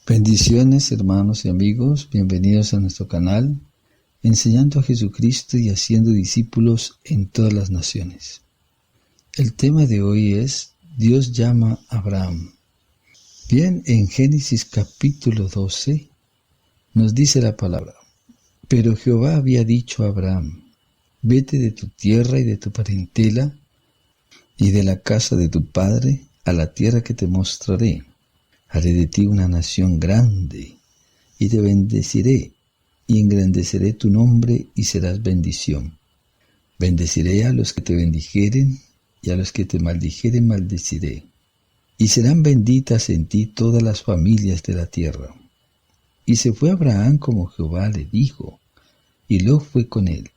Bendiciones, hermanos y amigos, bienvenidos a nuestro canal, enseñando a Jesucristo y haciendo discípulos en todas las naciones. El tema de hoy es Dios llama a Abraham. Bien, en Génesis capítulo 12 nos dice la palabra: Pero Jehová había dicho a Abraham: Vete de tu tierra y de tu parentela y de la casa de tu padre a la tierra que te mostraré. Haré de ti una nación grande, y te bendeciré, y engrandeceré tu nombre, y serás bendición. Bendeciré a los que te bendijeren, y a los que te maldijeren maldeciré. Y serán benditas en ti todas las familias de la tierra. Y se fue Abraham como Jehová le dijo, y Lot fue con él.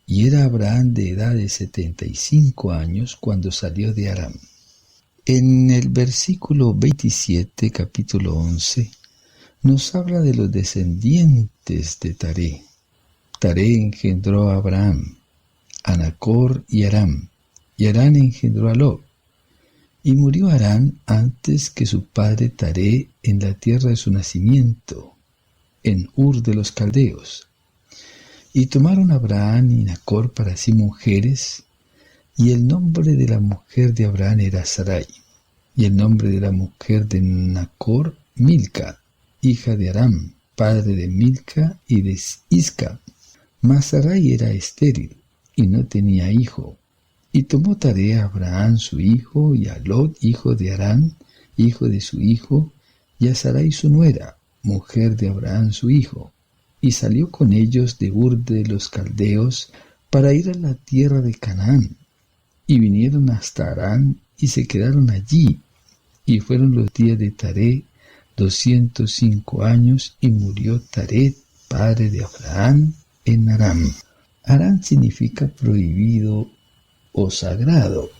Y era Abraham de edad de 75 años cuando salió de Aram. En el versículo 27, capítulo 11, nos habla de los descendientes de Taré. Taré engendró a Abraham, a Nacor y Aram, y Harán engendró a Lot. Y murió Harán antes que su padre Taré en la tierra de su nacimiento, en Ur de los Caldeos. Y tomaron Abraham y Nacor para sí mujeres, y el nombre de la mujer de Abraham era Sarai, y el nombre de la mujer de Nacor, Milca, hija de Aram, padre de Milca y de Isca. Mas Sarai era estéril, y no tenía hijo. Y tomó Taré a Abraham su hijo, y a Lot, hijo de Harán, hijo de su hijo, y a Sarai su nuera, mujer de Abraham su hijo, y salió con ellos de Ur de los Caldeos para ir a la tierra de Canaán. Y vinieron hasta Harán, y se quedaron allí, y fueron los días de Taré 205 años, y murió Taré, padre de Abraham, en Aram. Harán significa prohibido o sagrado.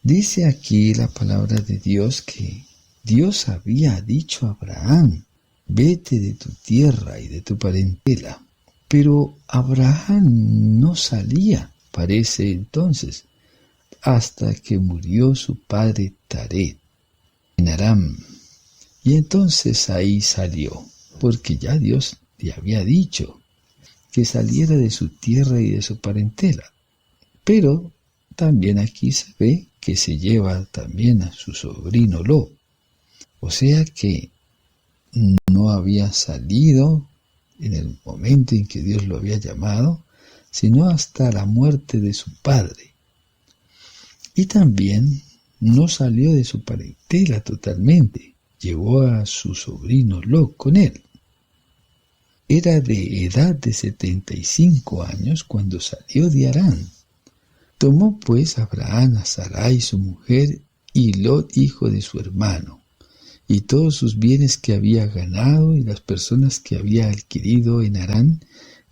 Dice aquí la palabra de Dios que Dios había dicho a Abraham: vete de tu tierra y de tu parentela. Pero Abraham no salía, parece entonces, hasta que murió su padre Taré en Aram. Y entonces ahí salió, porque ya Dios le había dicho que saliera de su tierra y de su parentela. Pero también aquí se ve que se lleva también a su sobrino Lot. O sea que no había salido en el momento en que Dios lo había llamado, sino hasta la muerte de su padre. Y también no salió de su parentela totalmente, llevó a su sobrino Lot con él. Era de edad de 75 años cuando salió de Harán. Tomó pues Abraham a Sarai su mujer, y Lot hijo de su hermano, y todos sus bienes que había ganado y las personas que había adquirido en Harán,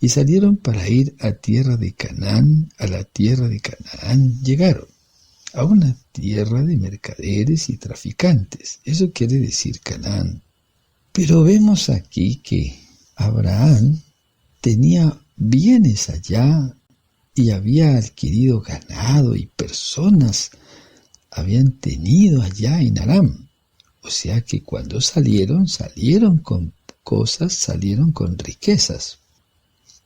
y salieron para ir a tierra de Canaán. A la tierra de Canaán llegaron, a una tierra de mercaderes y traficantes. Eso quiere decir Canaán. Pero vemos aquí que Abraham tenía bienes allá y había adquirido ganado, y personas habían tenido allá en Aram. O sea que cuando salieron con cosas, salieron con riquezas.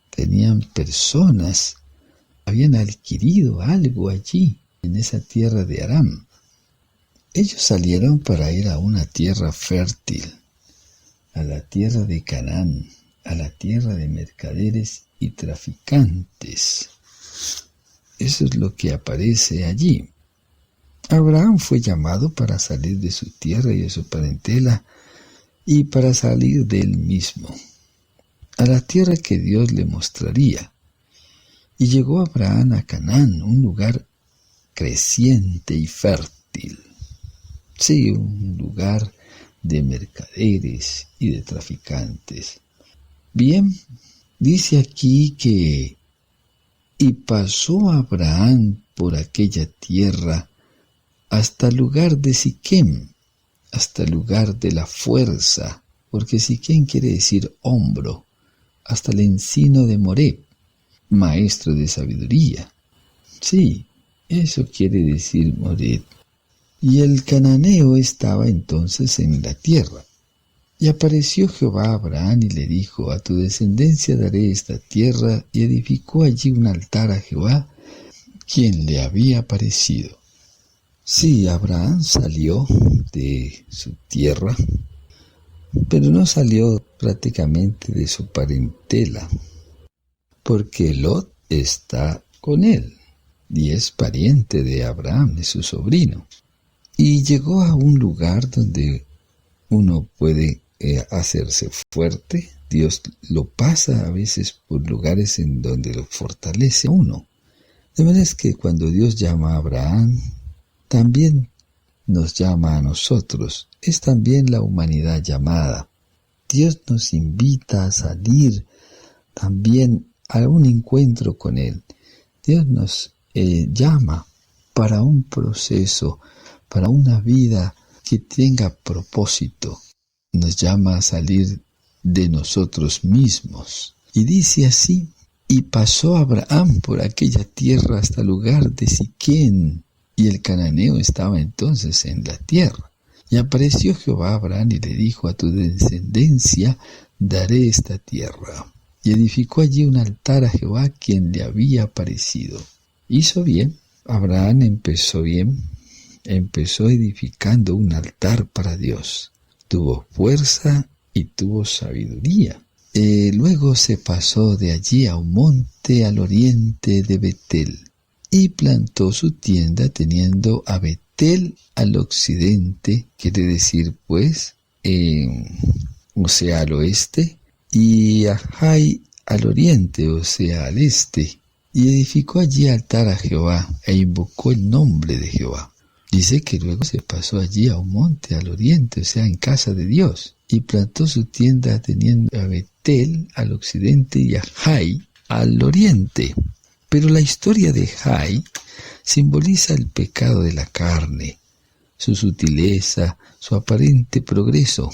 Tenían personas, habían adquirido algo allí, en esa tierra de Aram. Ellos salieron para ir a una tierra fértil, a la tierra de Canaán, a la tierra de mercaderes y traficantes. Eso es lo que aparece allí. Abraham fue llamado para salir de su tierra y de su parentela, y para salir de él mismo, a la tierra que Dios le mostraría. Y llegó Abraham a Canaán, un lugar creciente y fértil. Sí, un lugar de mercaderes y de traficantes. Bien, dice aquí que y pasó Abraham por aquella tierra hasta el lugar de Siquem, hasta el lugar de la fuerza, porque Siquem quiere decir hombro, hasta el encino de Moreb, maestro de sabiduría. Sí, eso quiere decir Moreb. Y el cananeo estaba entonces en la tierra. Y apareció Jehová a Abraham y le dijo, a tu descendencia daré esta tierra, y edificó allí un altar a Jehová, quien le había aparecido. Sí, Abraham salió de su tierra, pero no salió prácticamente de su parentela, porque Lot está con él, y es pariente de Abraham, es su sobrino. Y llegó a un lugar donde uno puede hacerse fuerte. Dios lo pasa a veces por lugares en donde lo fortalece a uno. De manera es que cuando Dios llama a Abraham, también nos llama a nosotros. Es también la humanidad llamada. Dios nos invita a salir también a un encuentro con Él. Dios nos llama para un proceso, para una vida que tenga propósito. Nos llama a salir de nosotros mismos. Y dice así, y pasó Abraham por aquella tierra hasta el lugar de Siquén, y el cananeo estaba entonces en la tierra. Y apareció Jehová a Abraham y le dijo, a tu descendencia daré esta tierra. Y edificó allí un altar a Jehová, quien le había aparecido. Hizo bien, Abraham empezó bien, empezó edificando un altar para Dios. Tuvo fuerza y tuvo sabiduría. Luego se pasó de allí a un monte al oriente de Betel y plantó su tienda teniendo a Betel al occidente, quiere decir pues, o sea al oeste, y a Jai al oriente, o sea al este, y edificó allí altar a Jehová e invocó el nombre de Jehová. Dice que luego se pasó allí a un monte al oriente, o sea, en casa de Dios, y plantó su tienda teniendo a Betel al occidente y a Jai al oriente. Pero la historia de Jai simboliza el pecado de la carne, su sutileza, su aparente progreso.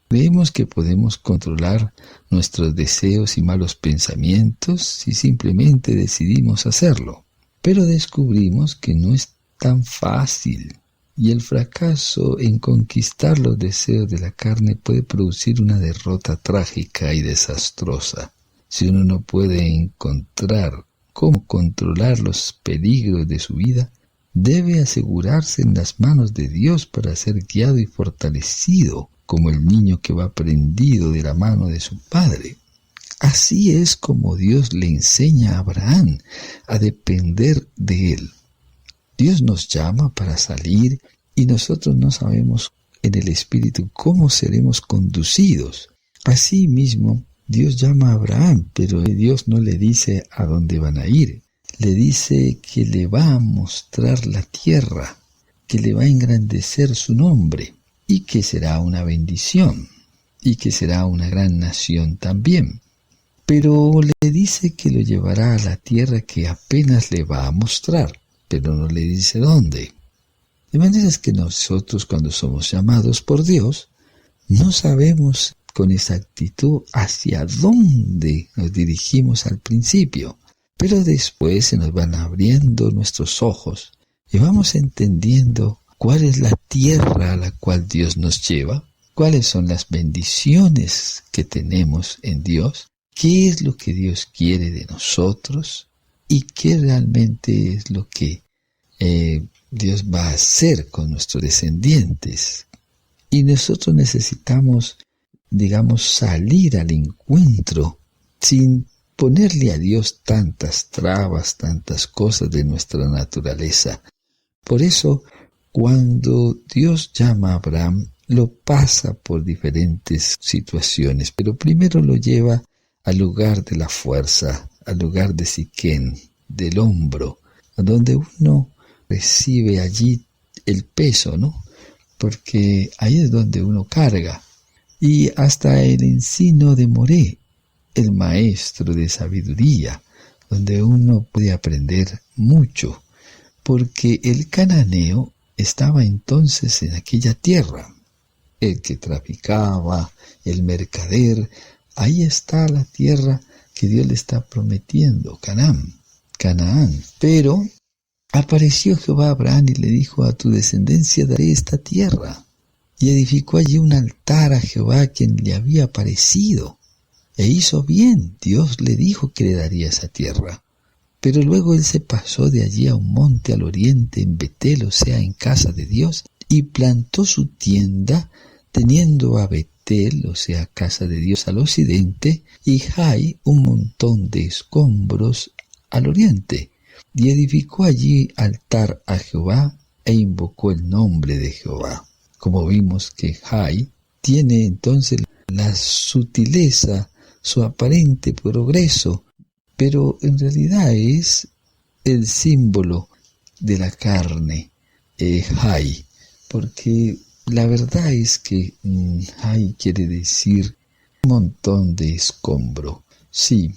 Creemos que podemos controlar nuestros deseos y malos pensamientos si simplemente decidimos hacerlo, pero descubrimos que no es tan fácil, y el fracaso en conquistar los deseos de la carne puede producir una derrota trágica y desastrosa. Si uno no puede encontrar cómo controlar los peligros de su vida, debe asegurarse en las manos de Dios para ser guiado y fortalecido, como el niño que va prendido de la mano de su padre. Así es como Dios le enseña a Abraham a depender de él. Dios nos llama para salir y nosotros no sabemos en el Espíritu cómo seremos conducidos. Así mismo, Dios llama a Abraham, pero Dios no le dice a dónde van a ir. Le dice que le va a mostrar la tierra, que le va a engrandecer su nombre y que será una bendición y que será una gran nación también. Pero le dice que lo llevará a la tierra que apenas le va a mostrar, pero no le dice dónde. De manera es que nosotros, cuando somos llamados por Dios, no sabemos con exactitud hacia dónde nos dirigimos al principio, pero después se nos van abriendo nuestros ojos y vamos entendiendo cuál es la tierra a la cual Dios nos lleva, cuáles son las bendiciones que tenemos en Dios, qué es lo que Dios quiere de nosotros y qué realmente es lo que Dios va a hacer con nuestros descendientes. Y nosotros necesitamos, salir al encuentro sin ponerle a Dios tantas trabas, tantas cosas de nuestra naturaleza. Por eso, cuando Dios llama a Abraham, lo pasa por diferentes situaciones, pero primero lo lleva al lugar de la fuerza, al lugar de Siquén, del hombro, donde uno recibe allí el peso, ¿no? Porque ahí es donde uno carga. Y hasta el encino de Moré, el maestro de sabiduría, donde uno puede aprender mucho, porque el cananeo estaba entonces en aquella tierra. El que traficaba, el mercader, ahí está la tierra que Dios le está prometiendo, Canaán. Pero apareció Jehová a Abraham y le dijo, a tu descendencia daré esta tierra. y edificó allí un altar a Jehová, quien le había aparecido. E hizo bien, Dios le dijo que le daría esa tierra. Pero luego él se pasó de allí a un monte al oriente, en Betel, o sea, en casa de Dios, y plantó su tienda, teniendo a Betel, o sea, casa de Dios, al occidente, y Jai, un montón de escombros, al oriente. Y edificó allí altar a Jehová, e invocó el nombre de Jehová. Como vimos que Jai tiene entonces la sutileza, su aparente progreso, pero en realidad es el símbolo de la carne, Jai, porque la verdad es que Jai quiere decir un montón de escombro. Sí,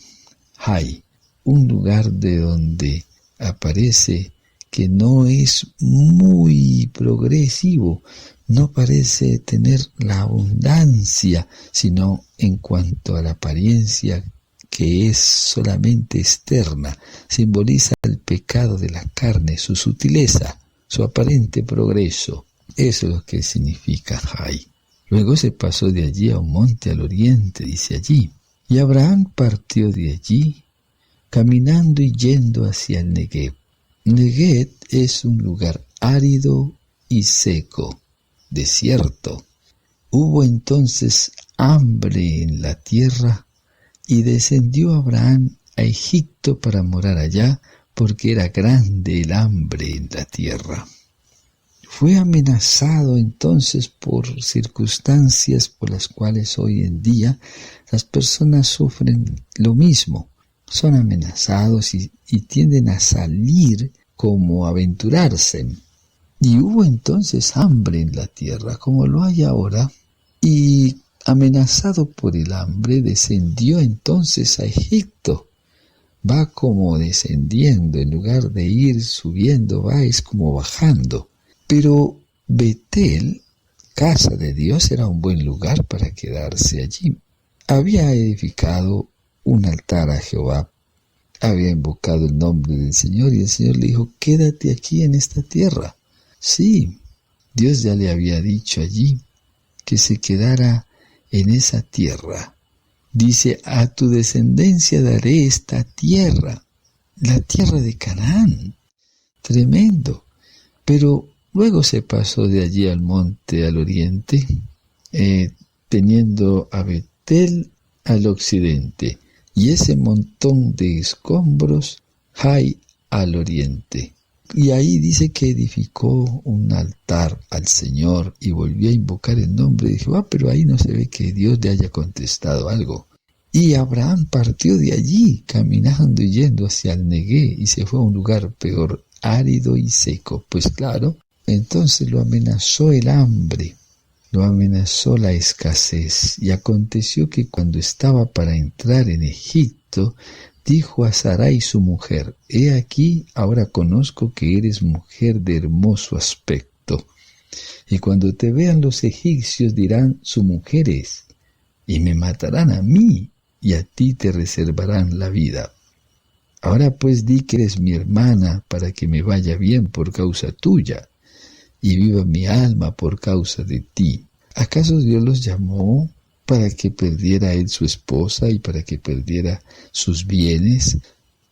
Jai, un lugar de donde aparece que no es muy progresivo, no parece tener la abundancia, sino en cuanto a la apariencia, que es solamente externa, simboliza el pecado de la carne, su sutileza, su aparente progreso. Eso es lo que significa Jai. Luego se pasó de allí a un monte al oriente, dice allí. Y Abraham partió de allí, caminando y yendo hacia el Negev. Negev es un lugar árido y seco, desierto. Hubo entonces hambre en la tierra, y descendió Abraham a Egipto para morar allá, porque era grande el hambre en la tierra. Fue amenazado entonces por circunstancias por las cuales hoy en día las personas sufren lo mismo. Son amenazados y tienden a salir como a aventurarse. Y hubo entonces hambre en la tierra, como lo hay ahora, y amenazado por el hambre, descendió entonces a Egipto. Va como descendiendo, en lugar de ir subiendo, va es como bajando. Pero Betel, casa de Dios, era un buen lugar para quedarse allí. Había edificado un altar a Jehová, había invocado el nombre del Señor, y el Señor le dijo: quédate aquí en esta tierra. Sí, Dios ya le había dicho allí que se quedara en esa tierra. Dice: a tu descendencia daré esta tierra, la tierra de Canaán. Tremendo. Pero luego se pasó de allí al monte al oriente, teniendo a Betel al occidente, y ese montón de escombros, Jai, al oriente. Y ahí dice que edificó un altar al Señor y volvió a invocar el nombre de Jehová, pero ahí no se ve que Dios le haya contestado algo. Y Abraham partió de allí, caminando y yendo hacia el Negué, y se fue a un lugar peor, árido y seco. Pues claro, entonces lo amenazó el hambre, lo amenazó la escasez. Y aconteció que cuando estaba para entrar en Egipto, dijo a Sarai su mujer: he aquí, ahora conozco que eres mujer de hermoso aspecto. Y cuando te vean los egipcios dirán: su mujer es, y me matarán a mí, y a ti te reservarán la vida. Ahora pues di que eres mi hermana, para que me vaya bien por causa tuya, y viva mi alma por causa de ti. ¿Acaso Dios los llamó para que perdiera él su esposa y para que perdiera sus bienes,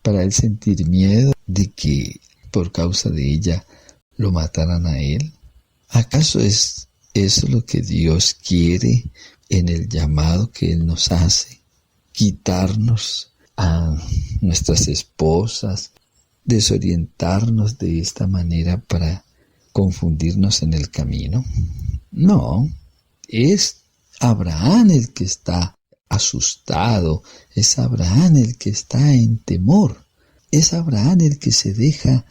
para él sentir miedo de que por causa de ella lo mataran a él? ¿Acaso es eso lo que Dios quiere en el llamado que él nos hace? Quitarnos a nuestras esposas, desorientarnos de esta manera para confundirnos en el camino. No, es Abraham el que está asustado, es Abraham el que está en temor, es Abraham el que se deja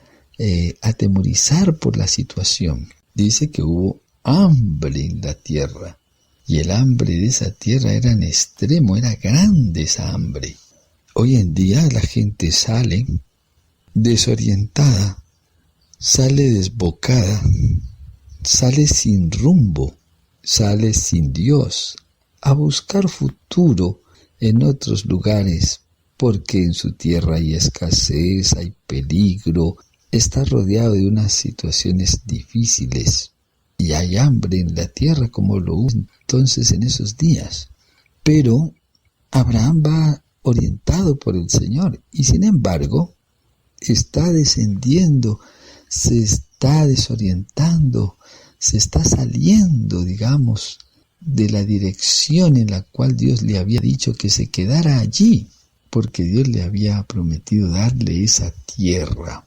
atemorizar por la situación. Dice que hubo hambre en la tierra, y el hambre de esa tierra era en extremo, era grande esa hambre. Hoy en día la gente sale desorientada, sale desbocada, sale sin rumbo, sale sin Dios, a buscar futuro en otros lugares, porque en su tierra hay escasez, hay peligro, está rodeado de unas situaciones difíciles. y hay hambre en la tierra como lo hubo entonces en esos días. Pero Abraham va orientado por el Señor y sin embargo está descendiendo, se está desorientando, se está saliendo, digamos, de la dirección en la cual Dios le había dicho que se quedara allí, porque Dios le había prometido darle esa tierra,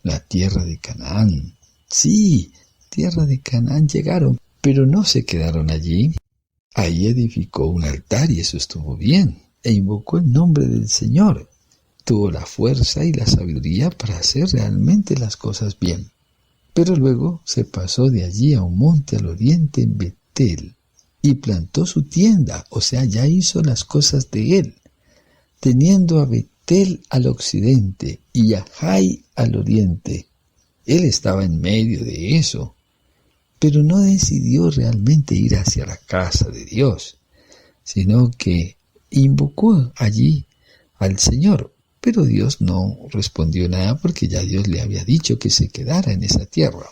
la tierra de Canaán. Sí, tierra de Canaán llegaron, pero no se quedaron allí. Ahí edificó un altar y eso estuvo bien, e invocó el nombre del Señor. Tuvo la fuerza y la sabiduría para hacer realmente las cosas bien. Pero luego se pasó de allí a un monte al oriente en Betel y plantó su tienda, o sea, ya hizo las cosas de él, teniendo a Betel al occidente y a Jai al oriente. Él estaba en medio de eso, pero no decidió realmente ir hacia la casa de Dios, sino que invocó allí al Señor. Pero Dios no respondió nada porque ya Dios le había dicho que se quedara en esa tierra.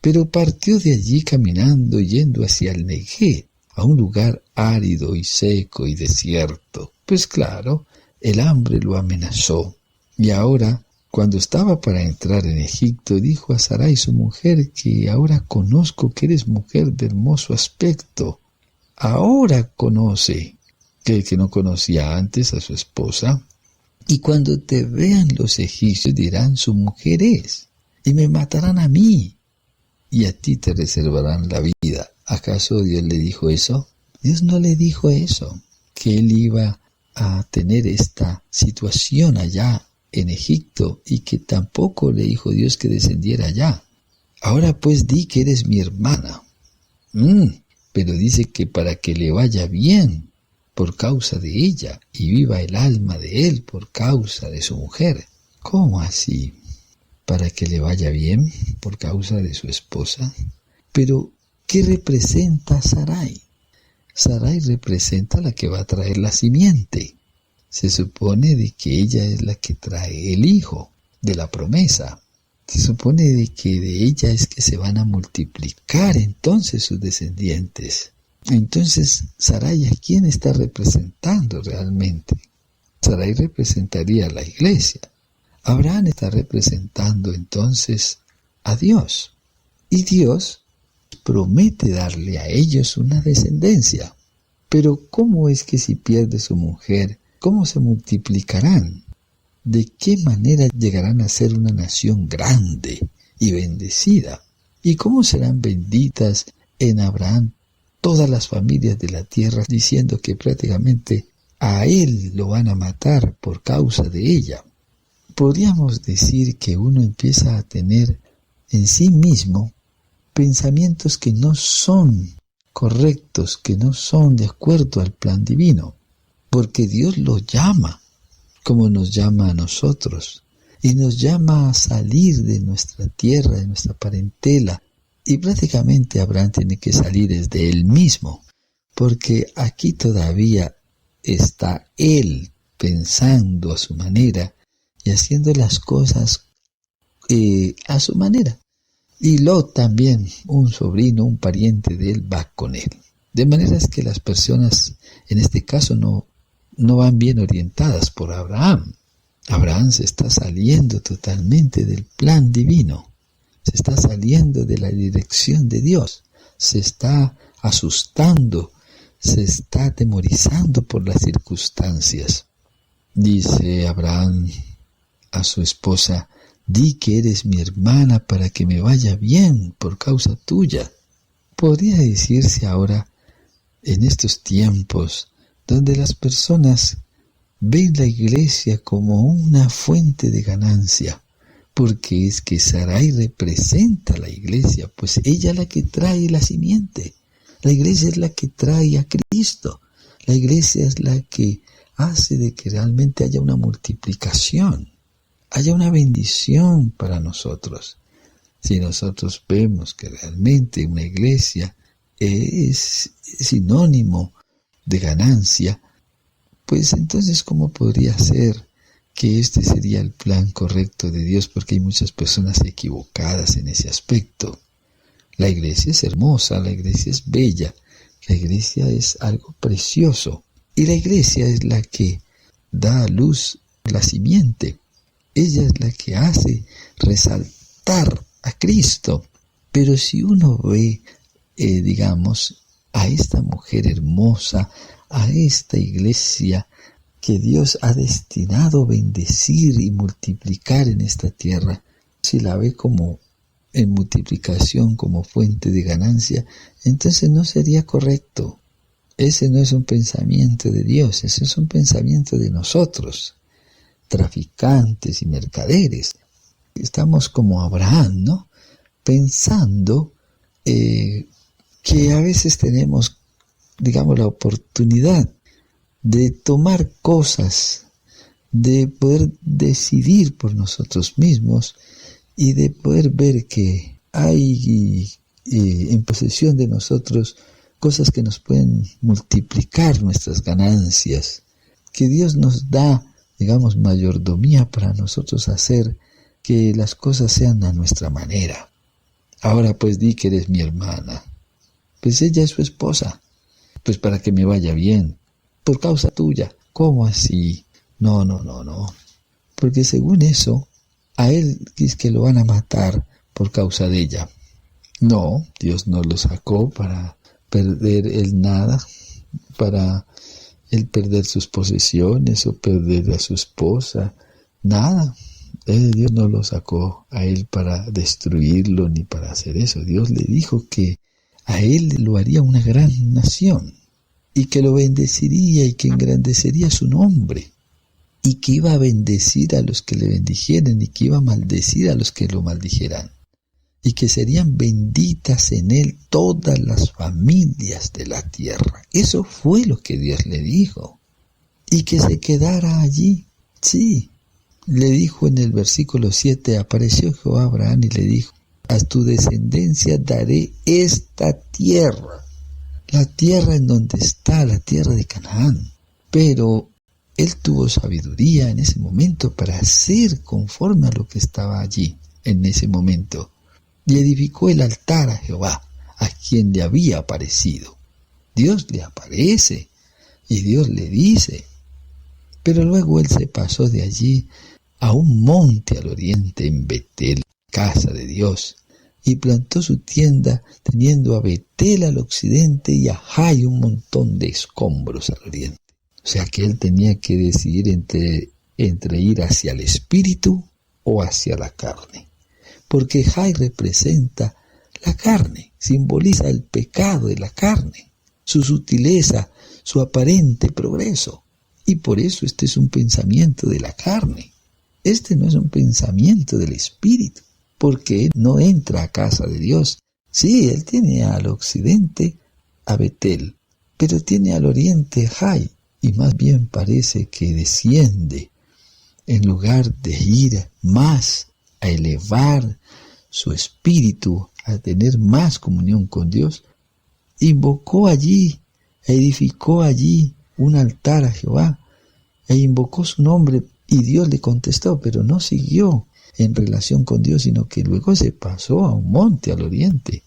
Pero partió de allí caminando yendo hacia el Negev, a un lugar árido y seco y desierto. Pues claro, el hambre lo amenazó. Y ahora, cuando estaba para entrar en Egipto, dijo a Sarai su mujer que ahora conozco que eres mujer de hermoso aspecto. Ahora conoce, que no conocía antes a su esposa. Y cuando te vean los egipcios dirán, su mujer es, y me matarán a mí, y a ti te reservarán la vida. ¿Acaso Dios le dijo eso? Dios no le dijo eso, que él iba a tener esta situación allá en Egipto, y que tampoco le dijo Dios que descendiera allá. Ahora pues di que eres mi hermana. Pero dice que para que le vaya bien por causa de ella, y viva el alma de él por causa de su mujer. ¿Cómo así? ¿Para que le vaya bien por causa de su esposa? Pero, ¿qué representa Sarai? Sarai representa la que va a traer la simiente. Se supone de que ella es la que trae el hijo de la promesa. Se supone de que de ella es que se van a multiplicar entonces sus descendientes. Entonces, Sarai, ¿a quién está representando realmente? Sarai representaría a la iglesia. Abraham está representando entonces a Dios. Y Dios promete darle a ellos una descendencia. Pero ¿cómo es que si pierde su mujer, cómo se multiplicarán? ¿De qué manera llegarán a ser una nación grande y bendecida? ¿Y cómo serán benditas en Abraham todas las familias de la tierra, diciendo que prácticamente a él lo van a matar por causa de ella? Podríamos decir que uno empieza a tener en sí mismo pensamientos que no son correctos, que no son de acuerdo al plan divino, porque Dios lo llama, como nos llama a nosotros, y nos llama a salir de nuestra tierra, de nuestra parentela. Y prácticamente Abraham tiene que salir desde él mismo, porque aquí todavía está él pensando a su manera y haciendo las cosas a su manera. Y Lot también, un sobrino, un pariente de él, va con él. De manera es que las personas, en este caso, no van bien orientadas por Abraham. Abraham se está saliendo totalmente del plan divino. Se está saliendo de la dirección de Dios, se está asustando, se está atemorizando por las circunstancias. Dice Abraham a su esposa, di que eres mi hermana para que me vaya bien por causa tuya. Podría decirse ahora, en estos tiempos, donde las personas ven la iglesia como una fuente de ganancia, porque es que Sarai representa a la iglesia, pues ella es la que trae la simiente. La iglesia es la que trae a Cristo. La iglesia es la que hace de que realmente haya una multiplicación, haya una bendición para nosotros. Si nosotros vemos que realmente una iglesia es sinónimo de ganancia, pues entonces ¿cómo podría ser que este sería el plan correcto de Dios? Porque hay muchas personas equivocadas en ese aspecto. La iglesia es hermosa, la iglesia es bella, la iglesia es algo precioso. Y la iglesia es la que da a luz la simiente. Ella es la que hace resaltar a Cristo. Pero si uno ve, a esta mujer hermosa, a esta iglesia que Dios ha destinado a bendecir y multiplicar en esta tierra, si la ve como en multiplicación, como fuente de ganancia, entonces no sería correcto. Ese no es un pensamiento de Dios, ese es un pensamiento de nosotros, traficantes y mercaderes. Estamos como Abraham, ¿no? Pensando que a veces tenemos, la oportunidad de tomar cosas, de poder decidir por nosotros mismos y de poder ver que hay en posesión de nosotros cosas que nos pueden multiplicar nuestras ganancias, que Dios nos da, mayordomía para nosotros hacer que las cosas sean a nuestra manera. Ahora pues di que eres mi hermana. Pues ella es su esposa. Pues para que me vaya bien. Por causa tuya. ¿Cómo así? No. Porque según eso, a él es que lo van a matar por causa de ella. No, Dios no lo sacó para perder él nada, para él perder sus posesiones o perder a su esposa. Nada. Dios no lo sacó a él para destruirlo ni para hacer eso. Dios le dijo que a él lo haría una gran nación y que lo bendeciría y que engrandecería su nombre y que iba a bendecir a los que le bendijeren y que iba a maldecir a los que lo maldijeran y que serían benditas en él todas las familias de la tierra. Eso fue lo que Dios le dijo. Y que se quedara allí. Sí. Le dijo en el versículo 7, apareció Jehová a Abraham y le dijo, a tu descendencia daré esta tierra, la tierra en donde está, la tierra de Canaán. Pero él tuvo sabiduría en ese momento para hacer conforme a lo que estaba allí en ese momento. Y edificó el altar a Jehová, a quien le había aparecido. Dios le aparece y Dios le dice. Pero luego él se pasó de allí a un monte al oriente en Betel, casa de Dios, y plantó su tienda teniendo a Betel al occidente y a Jai un montón de escombros al oriente. O sea que él tenía que decidir entre ir hacia el espíritu o hacia la carne. Porque Jai representa la carne, simboliza el pecado de la carne, su sutileza, su aparente progreso. Y por eso este es un pensamiento de la carne. Este no es un pensamiento del espíritu, porque él no entra a casa de Dios. Sí, él tiene al occidente a Betel, pero tiene al oriente Jai, y más bien parece que desciende, en lugar de ir más a elevar su espíritu, a tener más comunión con Dios, invocó allí, edificó allí un altar a Jehová, e invocó su nombre, y Dios le contestó, pero no siguió en relación con Dios, sino que luego se pasó a un monte al oriente,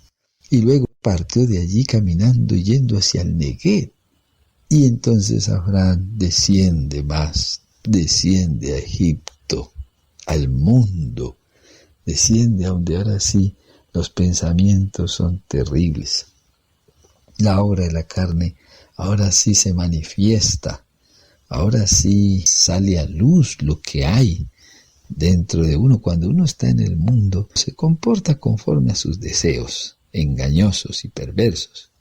y luego partió de allí caminando y yendo hacia el Neguev. Y entonces Abraham desciende a Egipto, al mundo, desciende a donde ahora sí los pensamientos son terribles. La obra de la carne ahora sí se manifiesta. Ahora sí sale a luz lo que hay dentro de uno. Cuando uno está en el mundo, se comporta conforme a sus deseos, engañosos y perversos.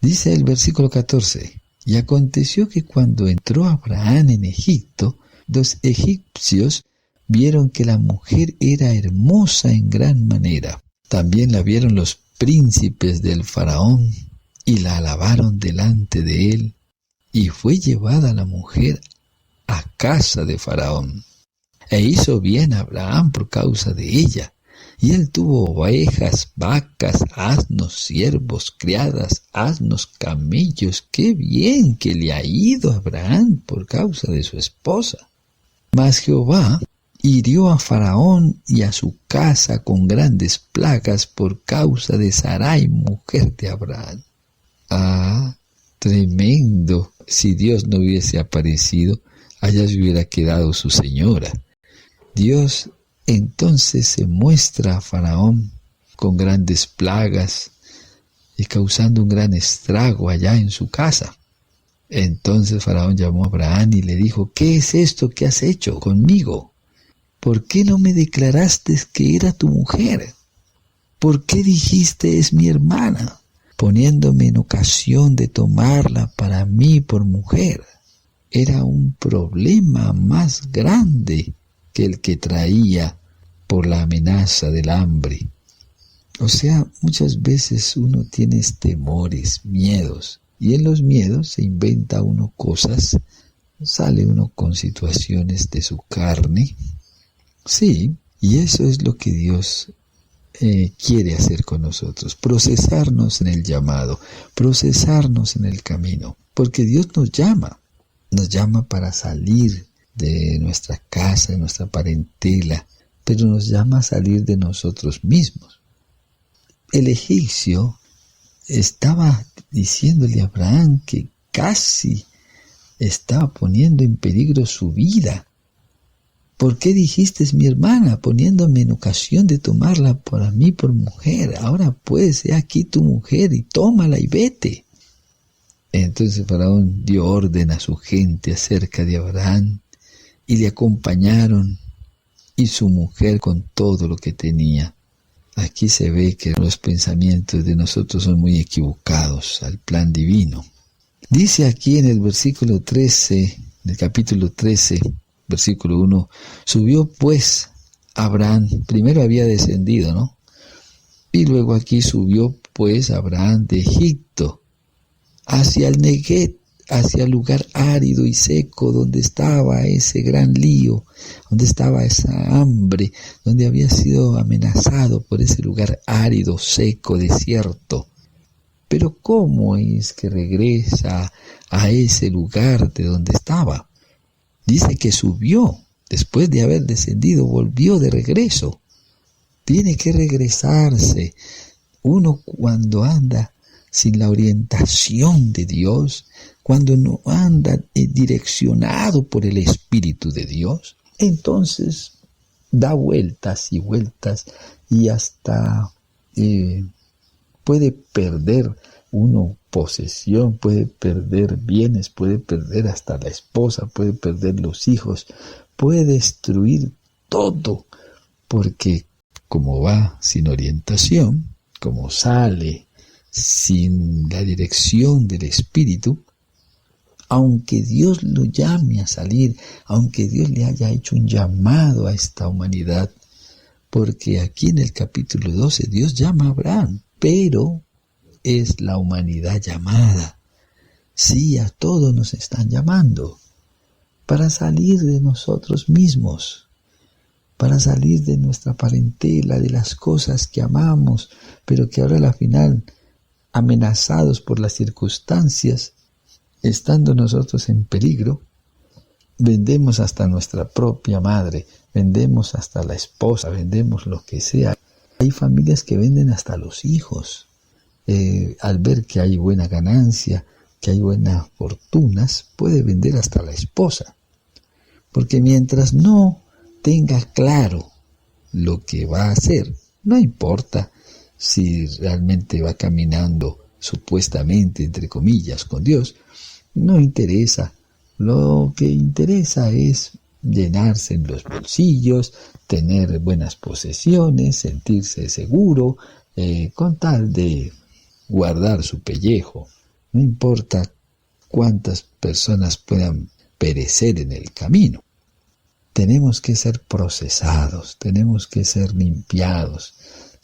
Dice el versículo 14, y aconteció que cuando entró Abraham en Egipto, los egipcios vieron que la mujer era hermosa en gran manera. También la vieron los príncipes del faraón y la alabaron delante de él. Y fue llevada la mujer a casa de Faraón. E hizo bien Abraham por causa de ella. Y él tuvo ovejas, vacas, asnos, siervos, criadas, asnos, camellos. ¡Qué bien que le ha ido a Abraham por causa de su esposa! Mas Jehová hirió a Faraón y a su casa con grandes plagas por causa de Sarai, mujer de Abraham. Ah, tremendo. Si Dios no hubiese aparecido, allá se hubiera quedado su señora. Dios entonces se muestra a Faraón con grandes plagas y causando un gran estrago allá en su casa. Entonces Faraón llamó a Abraham y le dijo: ¿qué es esto que has hecho conmigo? ¿Por qué no me declaraste que era tu mujer? ¿Por qué dijiste es mi hermana, poniéndome en ocasión de tomarla para mí por mujer? Era un problema más grande que el que traía por la amenaza del hambre. O sea, muchas veces uno tiene temores, miedos, y en los miedos se inventa uno cosas, sale uno con situaciones de su carne. Sí, y eso es lo que Dios quiere hacer con nosotros, procesarnos en el llamado, procesarnos en el camino, porque Dios nos llama para salir de nuestra casa, de nuestra parentela, pero nos llama a salir de nosotros mismos. El egipcio estaba diciéndole a Abraham que casi estaba poniendo en peligro su vida. ¿Por qué dijiste es mi hermana, poniéndome en ocasión de tomarla para mí por mujer? Ahora pues, he aquí tu mujer y tómala y vete. Entonces Faraón dio orden a su gente acerca de Abraham y le acompañaron y su mujer con todo lo que tenía. Aquí se ve que los pensamientos de nosotros son muy equivocados al plan divino. Dice aquí en el versículo 13, en el capítulo 13, versículo 1, subió pues Abraham, primero había descendido, ¿no? Y luego aquí subió pues Abraham de Egipto hacia el Neguev, hacia el lugar árido y seco donde estaba ese gran lío, donde estaba esa hambre, donde había sido amenazado por ese lugar árido, seco, desierto. Pero ¿cómo es que regresa a ese lugar de donde estaba? Dice que subió, después de haber descendido, volvió de regreso. Tiene que regresarse. Uno cuando anda sin la orientación de Dios, cuando no anda direccionado por el Espíritu de Dios, entonces da vueltas y vueltas y hasta puede perder uno posesión, puede perder bienes, puede perder hasta la esposa, puede perder los hijos, puede destruir todo, porque como va sin orientación, como sale sin la dirección del Espíritu, aunque Dios lo llame a salir, aunque Dios le haya hecho un llamado a esta humanidad, porque aquí en el capítulo 12 Dios llama a Abraham, pero es la humanidad llamada. Sí, a todos nos están llamando para salir de nosotros mismos, para salir de nuestra parentela, de las cosas que amamos, pero que ahora a la final, amenazados por las circunstancias, estando nosotros en peligro, vendemos hasta nuestra propia madre, vendemos hasta la esposa, vendemos lo que sea. Hay familias que venden hasta los hijos, al ver que hay buena ganancia, que hay buenas fortunas, puede vender hasta la esposa. Porque mientras no tenga claro lo que va a hacer, no importa si realmente va caminando supuestamente, entre comillas, con Dios, no interesa. Lo que interesa es llenarse en los bolsillos, tener buenas posesiones, sentirse seguro, con tal de guardar su pellejo. No importa cuántas personas puedan perecer en el camino. Tenemos que ser procesados, tenemos que ser limpiados,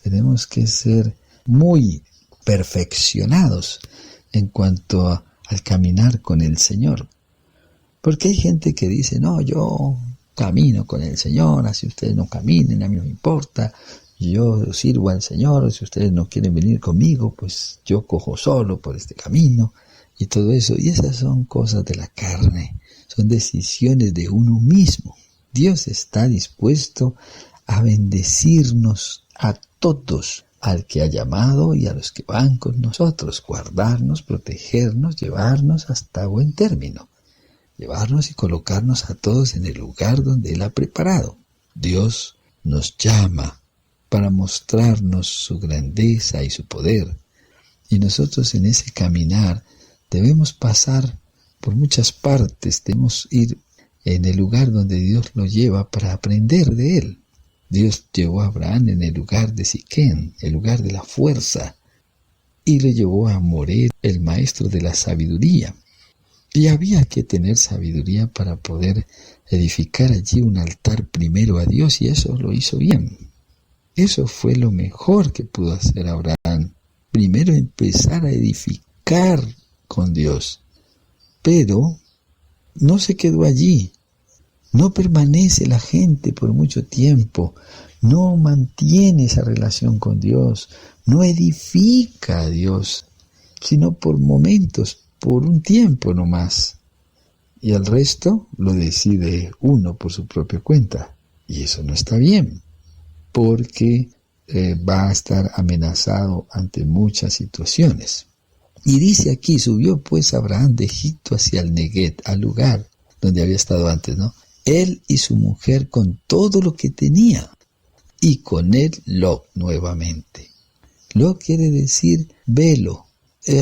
tenemos que ser muy perfeccionados en cuanto al caminar con el Señor. Porque hay gente que dice, no, yo camino con el Señor, así ustedes no caminen, a mí no me importa, yo sirvo al Señor, si ustedes no quieren venir conmigo, pues yo cojo solo por este camino y todo eso. Y esas son cosas de la carne, son decisiones de uno mismo. Dios está dispuesto a bendecirnos a todos, al que ha llamado y a los que van con nosotros, guardarnos, protegernos, llevarnos hasta buen término, llevarnos y colocarnos a todos en el lugar donde Él ha preparado. Dios nos llama para mostrarnos su grandeza y su poder, y nosotros en ese caminar debemos pasar por muchas partes, debemos ir en el lugar donde Dios lo lleva para aprender de Él. Dios llevó a Abraham en el lugar de Siquén, el lugar de la fuerza, y le llevó a Moré, el maestro de la sabiduría. Y había que tener sabiduría para poder edificar allí un altar primero a Dios, y eso lo hizo bien. Eso fue lo mejor que pudo hacer Abraham. Primero empezar a edificar con Dios. Pero no se quedó allí. No permanece la gente por mucho tiempo, no mantiene esa relación con Dios, no edifica a Dios, sino por momentos, por un tiempo nomás. Y el resto lo decide uno por su propia cuenta. Y eso no está bien, porque va a estar amenazado ante muchas situaciones. Y dice aquí, subió pues Abraham de Egipto hacia el Neguev, al lugar donde había estado antes, ¿no? Él y su mujer con todo lo que tenía, y con él Lot nuevamente. Lot quiere decir velo.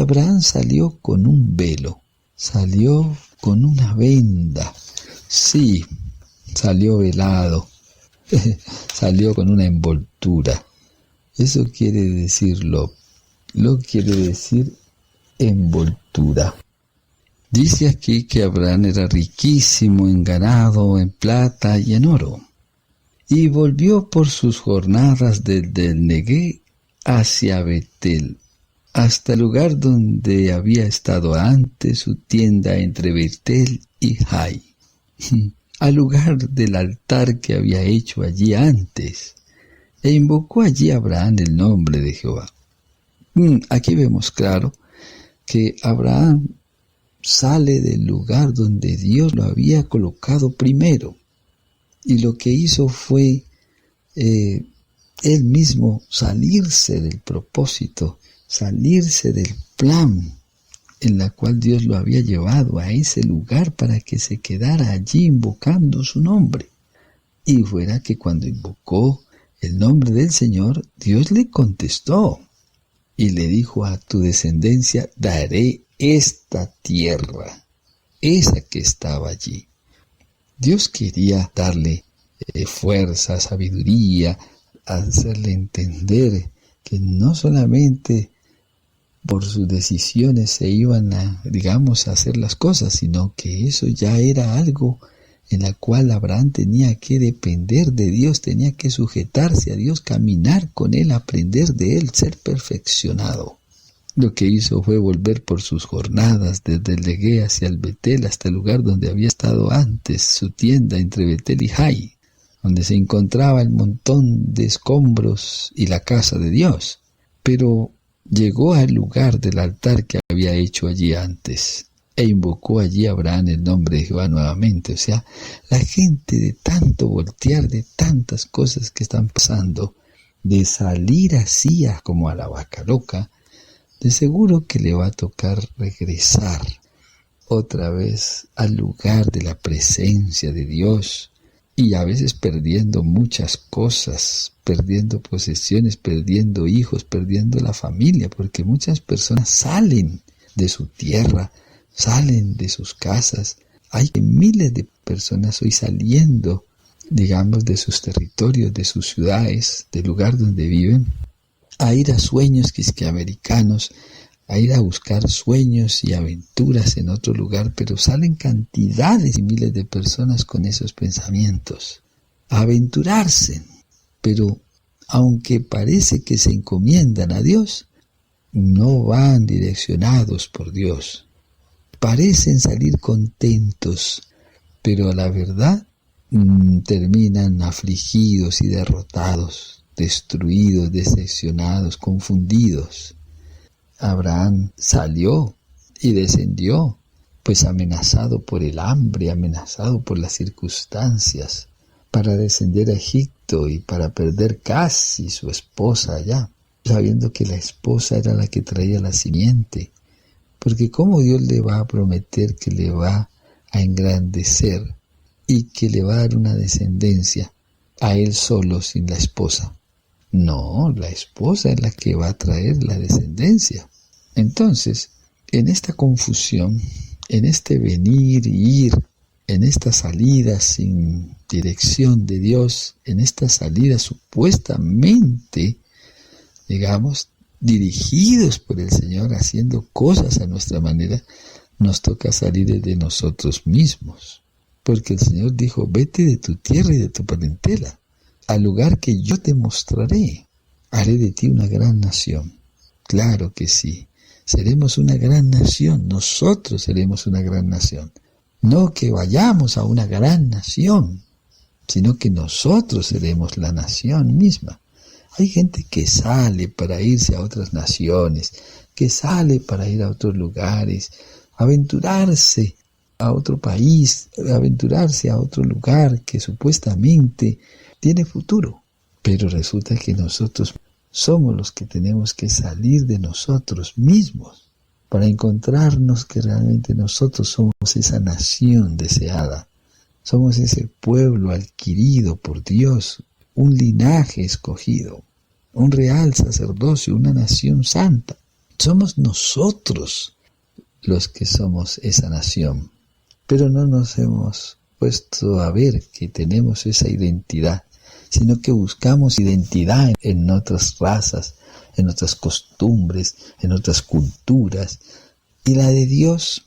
Abraham salió con un velo, salió con una venda. Sí, salió velado, salió con una envoltura. Eso quiere decir Lot. Lot quiere decir envoltura. Dice aquí que Abraham era riquísimo en ganado, en plata y en oro. Y volvió por sus jornadas desde el Neguev hacia Betel, hasta el lugar donde había estado antes su tienda entre Betel y Jai, al lugar del altar que había hecho allí antes, e invocó allí a Abraham el nombre de Jehová. Aquí vemos claro que Abraham sale del lugar donde Dios lo había colocado primero, y lo que hizo fue él mismo salirse del propósito, salirse del plan en la cual Dios lo había llevado a ese lugar para que se quedara allí invocando su nombre. Y fuera que cuando invocó el nombre del Señor, Dios le contestó y le dijo: a tu descendencia daré esta tierra, esa que estaba allí. Dios quería darle fuerza, sabiduría, hacerle entender que no solamente por sus decisiones se iban a hacer las cosas, sino que eso ya era algo en la cual Abraham tenía que depender de Dios, tenía que sujetarse a Dios, caminar con Él, aprender de Él, ser perfeccionado. Lo que hizo fue volver por sus jornadas desde el Neguev hacia el Betel, hasta el lugar donde había estado antes, su tienda entre Betel y Jai, donde se encontraba el montón de escombros y la casa de Dios. Pero llegó al lugar del altar que había hecho allí antes, e invocó allí a Abraham el nombre de Jehová nuevamente. O sea, la gente de tanto voltear, de tantas cosas que están pasando, de salir así como a la vaca loca, de seguro que le va a tocar regresar otra vez al lugar de la presencia de Dios, y a veces perdiendo muchas cosas, perdiendo posesiones, perdiendo hijos, perdiendo la familia, porque muchas personas salen de su tierra, salen de sus casas. Hay miles de personas hoy saliendo, de sus territorios, de sus ciudades, del lugar donde viven, a ir a sueños americanos, a ir a buscar sueños y aventuras en otro lugar, pero salen cantidades y miles de personas con esos pensamientos, a aventurarse, pero aunque parece que se encomiendan a Dios, no van direccionados por Dios. Parecen salir contentos, pero a la verdad terminan afligidos y derrotados, destruidos, decepcionados, confundidos. Abraham salió y descendió, pues amenazado por el hambre, amenazado por las circunstancias, para descender a Egipto y para perder casi su esposa allá, sabiendo que la esposa era la que traía la simiente. Porque ¿cómo Dios le va a prometer que le va a engrandecer y que le va a dar una descendencia a él solo sin la esposa? No, la esposa es la que va a traer la descendencia. Entonces, en esta confusión, en este venir y ir, en esta salida sin dirección de Dios, en esta salida supuestamente, digamos, dirigidos por el Señor, haciendo cosas a nuestra manera, nos toca salir de nosotros mismos. Porque el Señor dijo, vete de tu tierra y de tu parentela, al lugar que yo te mostraré. Haré de ti una gran nación. Claro que sí, seremos una gran nación, nosotros seremos una gran nación. No que vayamos a una gran nación, sino que nosotros seremos la nación misma. Hay gente que sale para irse a otras naciones, que sale para ir a otros lugares, aventurarse a otro país, aventurarse a otro lugar que supuestamente tiene futuro. Pero resulta que nosotros somos los que tenemos que salir de nosotros mismos para encontrarnos que realmente nosotros somos esa nación deseada. Somos ese pueblo adquirido por Dios, un linaje escogido, un real sacerdocio, una nación santa. Somos nosotros los que somos esa nación, pero no nos hemos puesto a ver que tenemos esa identidad, sino que buscamos identidad en otras razas, en otras costumbres, en otras culturas, y la de Dios,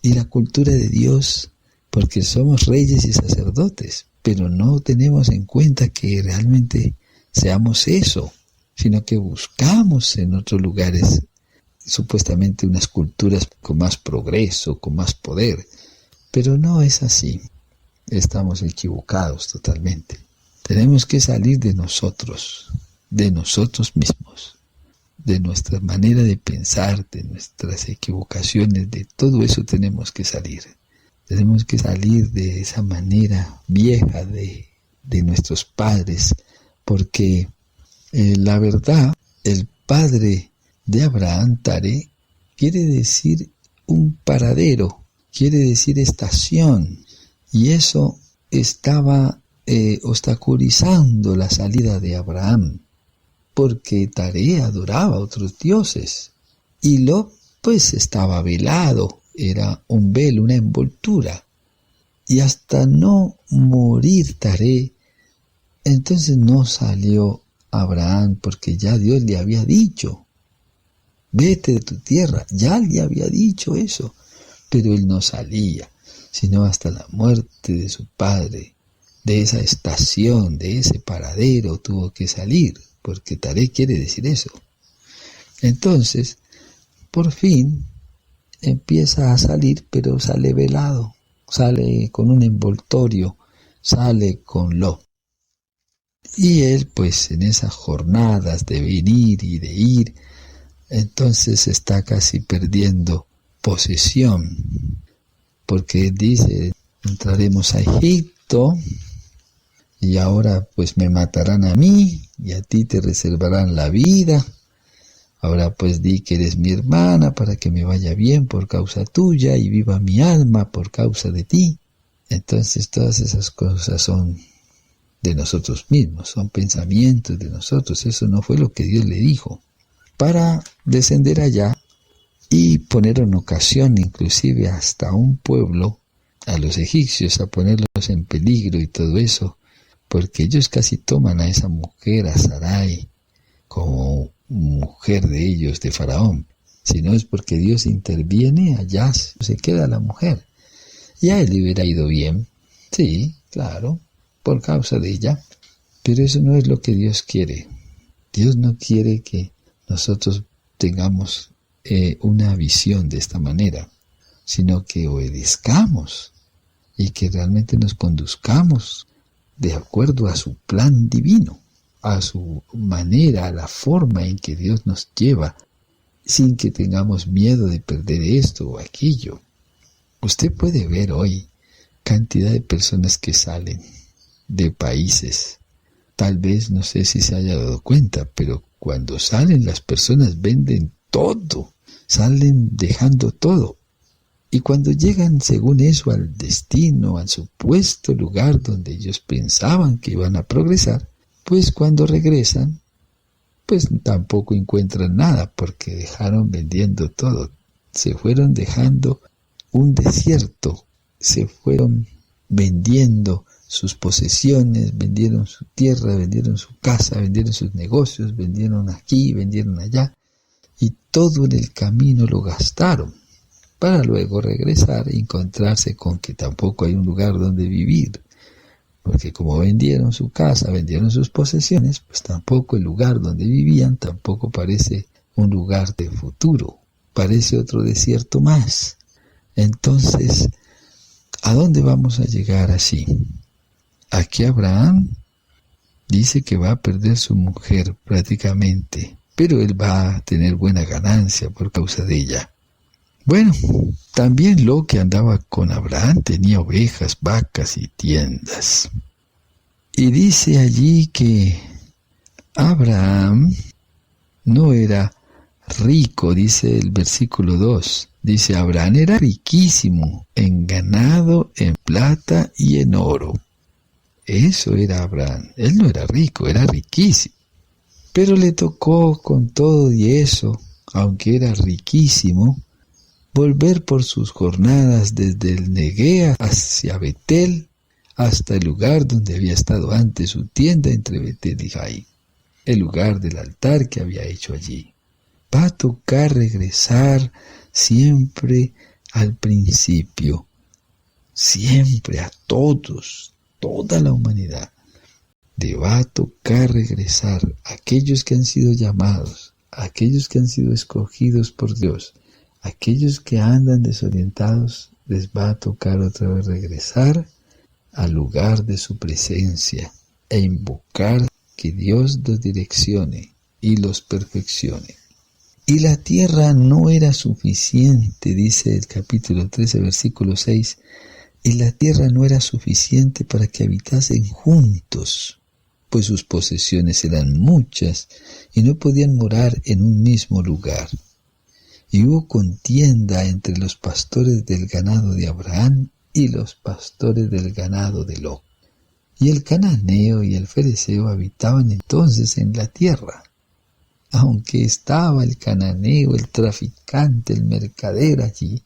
y la cultura de Dios, porque somos reyes y sacerdotes, pero no tenemos en cuenta que realmente seamos eso, sino que buscamos en otros lugares supuestamente unas culturas con más progreso, con más poder, pero no es así. Estamos equivocados totalmente. Tenemos que salir de nosotros mismos, de nuestra manera de pensar, de nuestras equivocaciones, de todo eso tenemos que salir. Tenemos que salir de esa manera vieja de nuestros padres, porque la verdad, el padre de Abraham, Taré, quiere decir un paradero, quiere decir estación, y eso estaba obstaculizando la salida de Abraham, porque Taré adoraba a otros dioses, y Lot pues estaba velado, era un velo, una envoltura, y hasta no morir Taré, entonces no salió Abraham, porque ya Dios le había dicho, vete de tu tierra, ya le había dicho eso, pero él no salía, sino hasta la muerte de su padre, de esa estación, de ese paradero tuvo que salir, porque Taré quiere decir eso. Entonces, por fin, empieza a salir, pero sale velado, sale con un envoltorio, sale con Lot. Y él, pues, en esas jornadas de venir y de ir, entonces está casi perdiendo posesión, porque él dice, entraremos a Egipto, y ahora pues me matarán a mí, y a ti te reservarán la vida. Ahora pues di que eres mi hermana para que me vaya bien por causa tuya y viva mi alma por causa de ti. Entonces todas esas cosas son de nosotros mismos, son pensamientos de nosotros. Eso no fue lo que Dios le dijo. Para descender allá y poner en ocasión inclusive hasta un pueblo, a los egipcios, a ponerlos en peligro y todo eso, porque ellos casi toman a esa mujer, a Sarai, como mujer de ellos, de Faraón. Si no es porque Dios interviene, allá se queda la mujer. Y a él le hubiera ido bien, sí, claro, por causa de ella, pero eso no es lo que Dios quiere. Dios no quiere que nosotros tengamos una visión de esta manera, sino que obedezcamos y que realmente nos conduzcamos de acuerdo a su plan divino, a su manera, a la forma en que Dios nos lleva, sin que tengamos miedo de perder esto o aquello. Usted puede ver hoy cantidad de personas que salen de países. Tal vez, no sé si se haya dado cuenta, pero cuando salen las personas venden todo, salen dejando todo. Y cuando llegan, según eso, al destino, al supuesto lugar donde ellos pensaban que iban a progresar, pues cuando regresan, pues tampoco encuentran nada porque dejaron vendiendo todo. Se fueron dejando un desierto, se fueron vendiendo sus posesiones, vendieron su tierra, vendieron su casa, vendieron sus negocios, vendieron aquí, vendieron allá, y todo en el camino lo gastaron, para luego regresar e encontrarse con que tampoco hay un lugar donde vivir, porque como vendieron su casa, vendieron sus posesiones, pues tampoco el lugar donde vivían tampoco parece un lugar de futuro, parece otro desierto más. Entonces, ¿a dónde vamos a llegar así? Aquí Abraham dice que va a perder su mujer prácticamente, pero él va a tener buena ganancia por causa de ella. Bueno, también Lot, que andaba con Abraham, tenía ovejas, vacas y tiendas. Y dice allí que Abraham no era rico, dice el versículo 2. Dice, Abraham era riquísimo en ganado, en plata y en oro. Eso era Abraham. Él no era rico, era riquísimo. Pero le tocó con todo y eso, aunque era riquísimo, volver por sus jornadas desde el Neguea hacia Betel, hasta el lugar donde había estado antes su tienda entre Betel y Jai, el lugar del altar que había hecho allí. Va a tocar regresar siempre al principio, siempre a todos, toda la humanidad. Le va a tocar regresar a aquellos que han sido llamados, a aquellos que han sido escogidos por Dios, a aquellos que andan desorientados, les va a tocar otra vez regresar al lugar de su presencia e invocar que Dios los direccione y los perfeccione. Y la tierra no era suficiente, dice el capítulo 13, versículo 6, y la tierra no era suficiente para que habitasen juntos, pues sus posesiones eran muchas y no podían morar en un mismo lugar. Y hubo contienda entre los pastores del ganado de Abraham y los pastores del ganado de Lot. Y el cananeo y el fereceo habitaban entonces en la tierra. Aunque estaba el cananeo, el traficante, el mercader allí,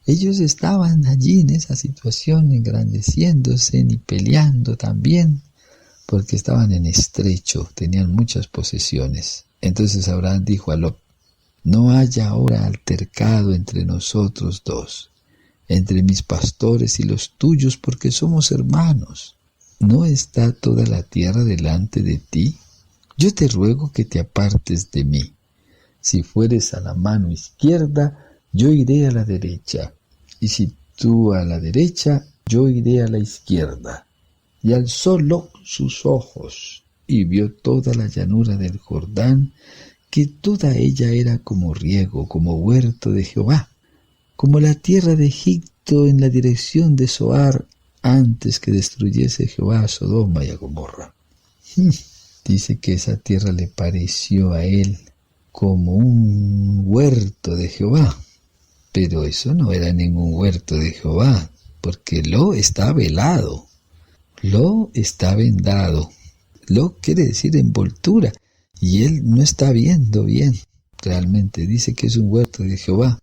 ellos estaban allí en esa situación engrandeciéndose y peleando también, porque estaban en estrecho, tenían muchas posesiones. Entonces Abraham dijo a Lot, no haya ahora altercado entre nosotros dos, entre mis pastores y los tuyos, porque somos hermanos. ¿No está toda la tierra delante de ti? Yo te ruego que te apartes de mí. Si fueres a la mano izquierda, yo iré a la derecha, y si tú a la derecha, yo iré a la izquierda. Y alzó Lot sus ojos, y vio toda la llanura del Jordán, que toda ella era como riego, como huerto de Jehová, como la tierra de Egipto en la dirección de Zoar, antes que destruyese Jehová a Sodoma y a Gomorra. Dice que esa tierra le pareció a él como un huerto de Jehová, pero eso no era ningún huerto de Jehová, porque Lot está velado, Lot está vendado, Lot quiere decir envoltura, y él no está viendo bien, realmente dice que es un huerto de Jehová,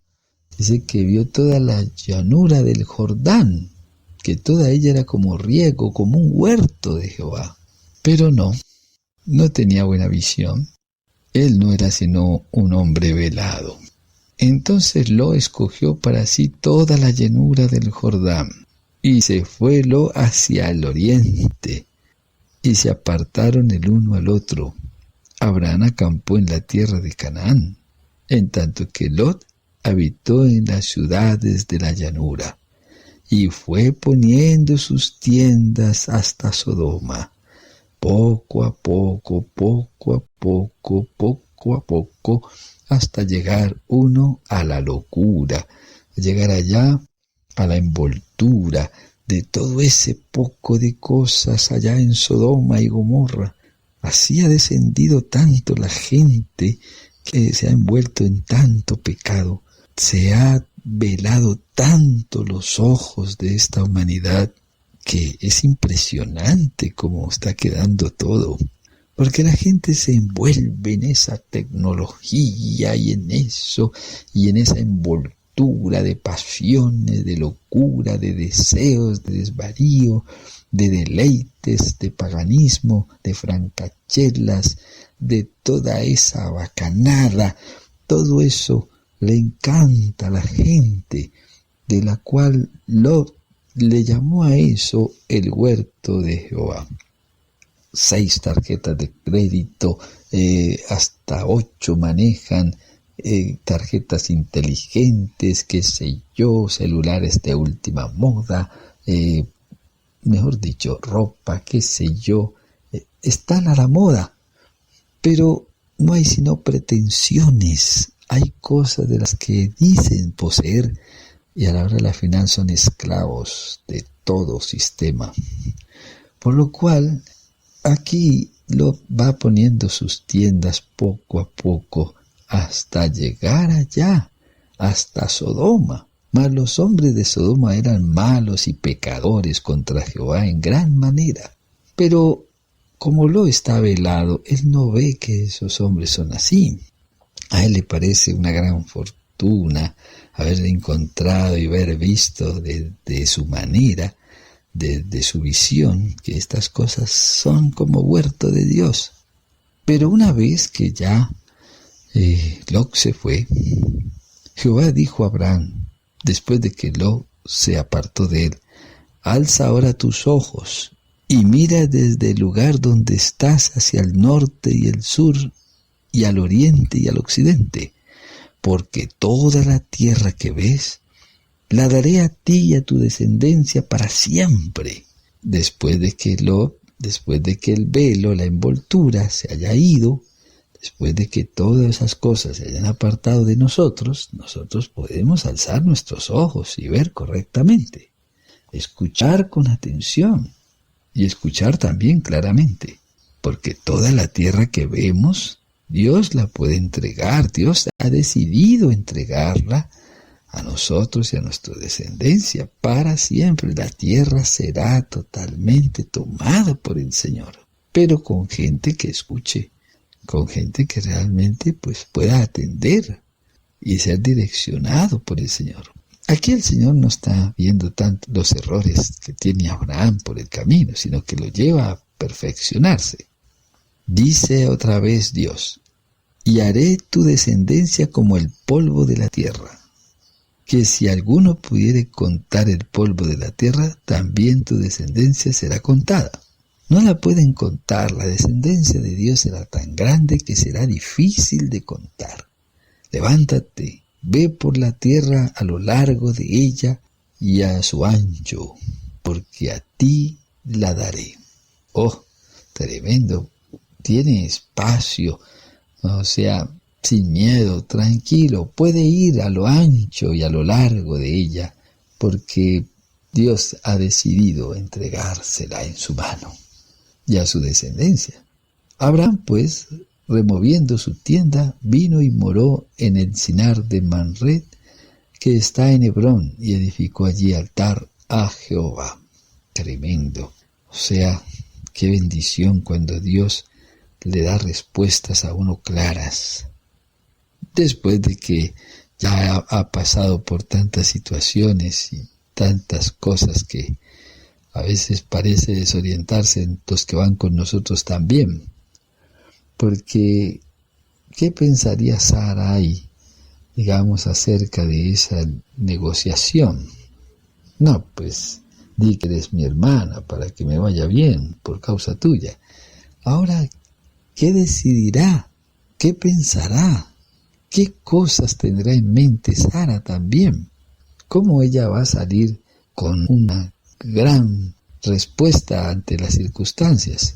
dice que vio toda la llanura del Jordán, que toda ella era como riego, como un huerto de Jehová, pero no tenía buena visión, él no era sino un hombre velado. Entonces Lot escogió para sí toda la llanura del Jordán, y se fue Lot hacia el oriente, y se apartaron el uno al otro. Abraham acampó en la tierra de Canaán, en tanto que Lot habitó en las ciudades de la llanura, y fue poniendo sus tiendas hasta Sodoma, poco a poco, hasta llegar uno a la locura, llegar allá a la envoltura, de todo ese poco de cosas allá en Sodoma y Gomorra. Así ha descendido tanto la gente que se ha envuelto en tanto pecado, se ha velado tanto los ojos de esta humanidad, que es impresionante cómo está quedando todo, porque la gente se envuelve en esa tecnología y en eso, y en esa envoltura de pasiones, de locura, de deseos, de desvarío, de deleites, de paganismo, de francachelas, de toda esa bacanada. Todo eso le encanta a la gente, de la cual Lot le llamó a eso el huerto de Jehová. 6 tarjetas de crédito, hasta 8 manejan, tarjetas inteligentes, qué sé yo, celulares de última moda, mejor dicho, ropa, qué sé yo, están a la moda, pero no hay sino pretensiones. Hay cosas de las que dicen poseer y a la hora de la final son esclavos de todo sistema. Por lo cual, aquí lo va poniendo sus tiendas poco a poco hasta llegar allá, hasta Sodoma. Mas los hombres de Sodoma eran malos y pecadores contra Jehová en gran manera. Pero como Lot está velado, él no ve que esos hombres son así. A él le parece una gran fortuna haber encontrado y haber visto de su manera, de su visión, que estas cosas son como huerto de Dios. Pero una vez que ya Lot se fue, Jehová dijo a Abraham, después de que Lot se apartó de él: alza ahora tus ojos y mira desde el lugar donde estás hacia el norte y el sur, y al oriente y al occidente, porque toda la tierra que ves la daré a ti y a tu descendencia para siempre. Después de que el velo, la envoltura se haya ido, después de que todas esas cosas se hayan apartado de nosotros, nosotros podemos alzar nuestros ojos y ver correctamente, escuchar con atención y escuchar también claramente, porque toda la tierra que vemos, Dios la puede entregar, Dios ha decidido entregarla a nosotros y a nuestra descendencia para siempre. La tierra será totalmente tomada por el Señor, pero con gente que escuche, con gente que realmente pueda atender y ser direccionado por el Señor. Aquí el Señor no está viendo tanto los errores que tiene Abraham por el camino, sino que lo lleva a perfeccionarse. Dice otra vez Dios: y haré tu descendencia como el polvo de la tierra, que si alguno pudiere contar el polvo de la tierra, también tu descendencia será contada. No la pueden contar, la descendencia de Dios será tan grande que será difícil de contar. Levántate, ve por la tierra a lo largo de ella y a su ancho, porque a ti la daré. Oh, tremendo, tiene espacio, o sea, sin miedo, tranquilo, puede ir a lo ancho y a lo largo de ella, porque Dios ha decidido entregársela en su mano y a su descendencia. Abraham, pues, removiendo su tienda, vino y moró en el encinar de Manred, que está en Hebrón, y edificó allí altar a Jehová. Tremendo. O sea, qué bendición cuando Dios le da respuestas a uno claras. Después de que ya ha pasado por tantas situaciones y tantas cosas que a veces parece desorientarse en los que van con nosotros también. Porque, ¿qué pensaría Sarai, digamos, acerca de esa negociación? No, pues, di que eres mi hermana para que me vaya bien por causa tuya. Ahora, ¿qué decidirá? ¿Qué pensará? ¿Qué cosas tendrá en mente Sara también? ¿Cómo ella va a salir con una gran respuesta ante las circunstancias?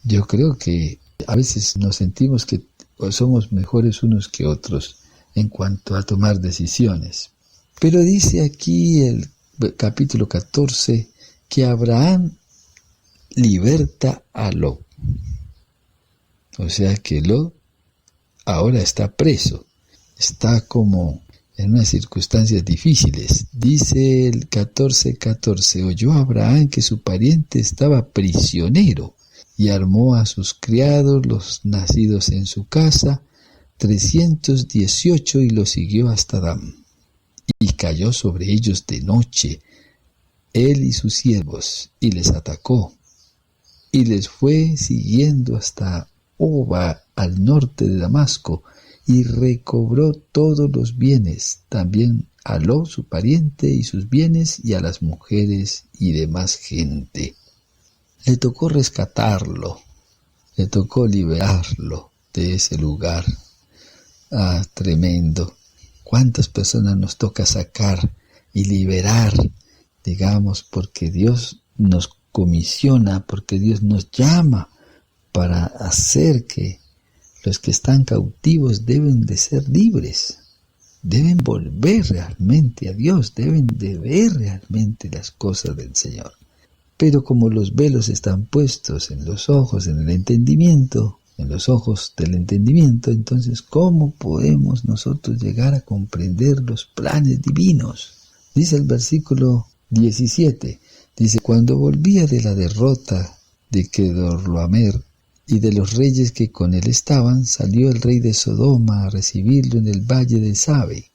Yo creo que a veces nos sentimos que somos mejores unos que otros en cuanto a tomar decisiones. Pero dice aquí el capítulo 14, que Abraham liberta a Lot. O sea que Lot ahora está preso, está como en unas circunstancias difíciles. Dice el 14:14, oyó Abraham que su pariente estaba prisionero y armó a sus criados, los nacidos en su casa, 318, y los siguió hasta Dan. Y cayó sobre ellos de noche, él y sus siervos, y les atacó, y les fue siguiendo hasta Oba, al norte de Damasco, y recobró todos los bienes, también a Lot su pariente y sus bienes, y a las mujeres y demás gente. Le tocó rescatarlo, le tocó liberarlo de ese lugar. Ah, tremendo. ¿Cuántas personas nos toca sacar y liberar? Digamos, porque Dios nos comisiona, porque Dios nos llama para hacer que los que están cautivos deben de ser libres, deben volver realmente a Dios, deben de ver realmente las cosas del Señor. Pero como los velos están puestos en los ojos, en el entendimiento, en los ojos del entendimiento, entonces ¿cómo podemos nosotros llegar a comprender los planes divinos? Dice el versículo 17, dice, cuando volvía de la derrota de Kedorlaomer y de los reyes que con él estaban, salió el rey de Sodoma a recibirlo en el valle de Sabe,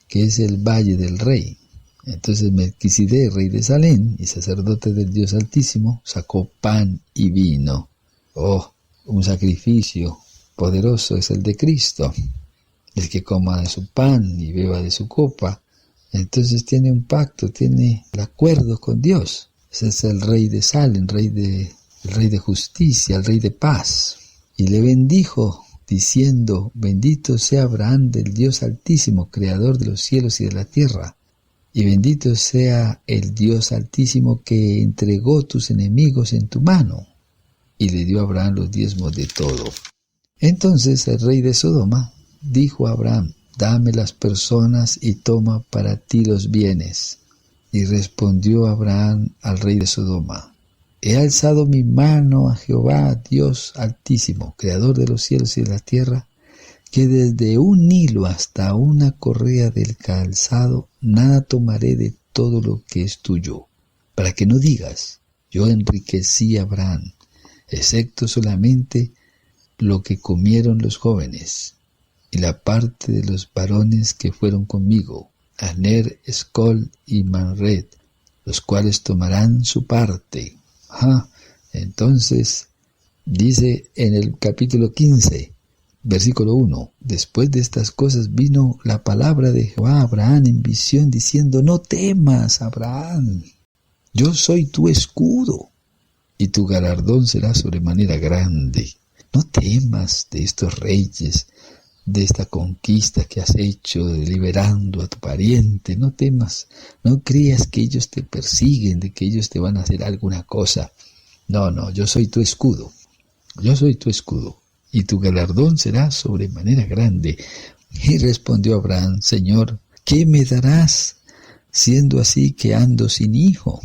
que es el valle del rey. Entonces Melquisedec, rey de Salem y sacerdote del Dios Altísimo, sacó pan y vino. Oh, un sacrificio poderoso es el de Cristo. El que coma de su pan y beba de su copa, entonces tiene un pacto, tiene el acuerdo con Dios. Ese es el rey de Salem, el rey de justicia, el rey de paz. Y le bendijo, diciendo, bendito sea Abraham del Dios Altísimo, creador de los cielos y de la tierra. Y bendito sea el Dios Altísimo que entregó tus enemigos en tu mano. Y le dio a Abraham los diezmos de todo. Entonces el rey de Sodoma dijo a Abraham, dame las personas y toma para ti los bienes. Y respondió Abraham al rey de Sodoma, he alzado mi mano a Jehová, Dios Altísimo, creador de los cielos y de la tierra, que desde un hilo hasta una correa del calzado, nada tomaré de todo lo que es tuyo, para que no digas, yo enriquecí a Abraham, excepto solamente lo que comieron los jóvenes, y la parte de los varones que fueron conmigo, Aner, Escol y Manred, los cuales tomarán su parte. Entonces, dice en el capítulo 15, versículo 1, después de estas cosas vino la palabra de Jehová a Abraham en visión, diciendo, no temas, Abraham, yo soy tu escudo, y tu galardón será sobremanera grande. No temas de estos reyes, de esta conquista que has hecho, de liberando a tu pariente. No temas, no creas que ellos te persiguen, de que ellos te van a hacer alguna cosa. No, yo soy tu escudo. Yo soy tu escudo, y tu galardón será sobremanera grande. Y respondió Abraham, Señor, ¿qué me darás, siendo así que ando sin hijo?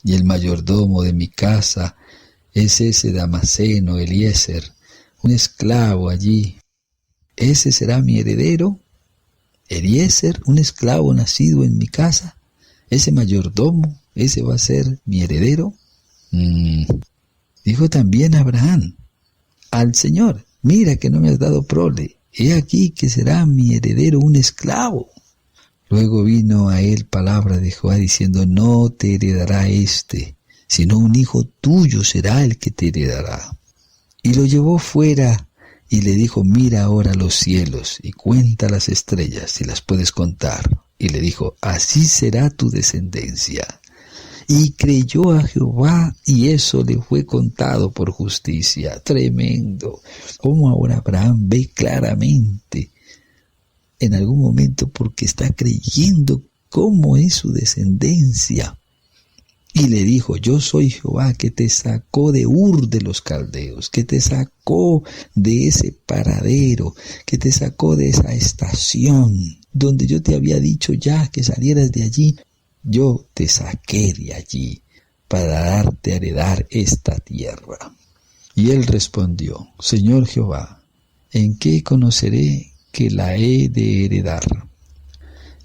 Y el mayordomo de mi casa es ese Damaseno, Eliezer, un esclavo allí. ¿Ese será mi heredero? Eliezer, un esclavo nacido en mi casa. ¿Ese mayordomo, ese va a ser mi heredero? Dijo también Abraham al Señor, mira que no me has dado prole, he aquí que será mi heredero un esclavo. Luego vino a él palabra de Jehová diciendo, no te heredará sino un hijo tuyo será el que te heredará. Y lo llevó fuera y le dijo, mira ahora los cielos y cuenta las estrellas si las puedes contar. Y le dijo, así será tu descendencia. Y creyó a Jehová y eso le fue contado por justicia. Tremendo. Como ahora Abraham ve claramente en algún momento porque está creyendo cómo es su descendencia. Y le dijo, yo soy Jehová que te sacó de Ur de los Caldeos, que te sacó de ese paradero, que te sacó de esa estación, donde yo te había dicho ya que salieras de allí. Yo te saqué de allí. para darte a heredar esta tierra. Y él respondió: Señor Jehová, ¿en qué conoceré que la he de heredar?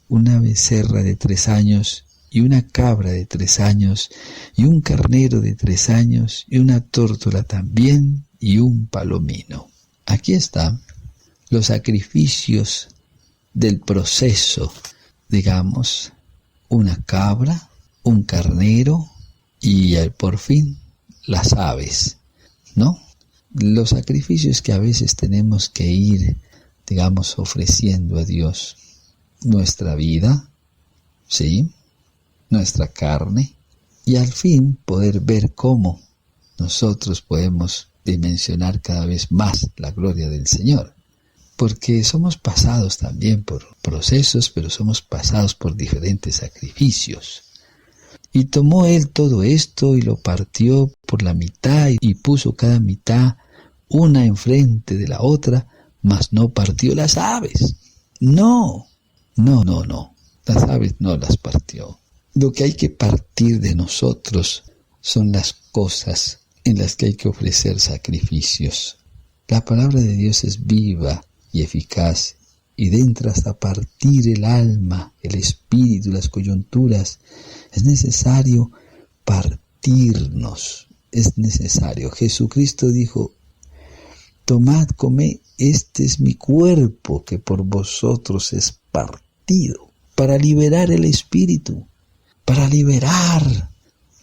Una becerra de 3 años, y una cabra de 3 años, y un carnero de 3 años, y una tórtola también, y un palomino. Aquí están los sacrificios del proceso, digamos, una cabra, un carnero, y por fin las aves, ¿no? Los sacrificios que a veces tenemos que ir, digamos, ofreciendo a Dios. Nuestra vida, ¿sí? Nuestra carne, y al fin poder ver cómo nosotros podemos dimensionar cada vez más la gloria del Señor. Porque somos pasados también por procesos, pero somos pasados por diferentes sacrificios. Y tomó él todo esto y lo partió por la mitad y puso cada mitad una enfrente de la otra, mas no partió las aves. No. Las aves no las partió. Lo que hay que partir de nosotros son las cosas en las que hay que ofrecer sacrificios. La palabra de Dios es viva y eficaz, y entra hasta partir el alma, el espíritu, las coyunturas. Es necesario partirnos, es necesario. Jesucristo dijo: tomad, comed, este es mi cuerpo que por vosotros es partido, para liberar el espíritu, para liberar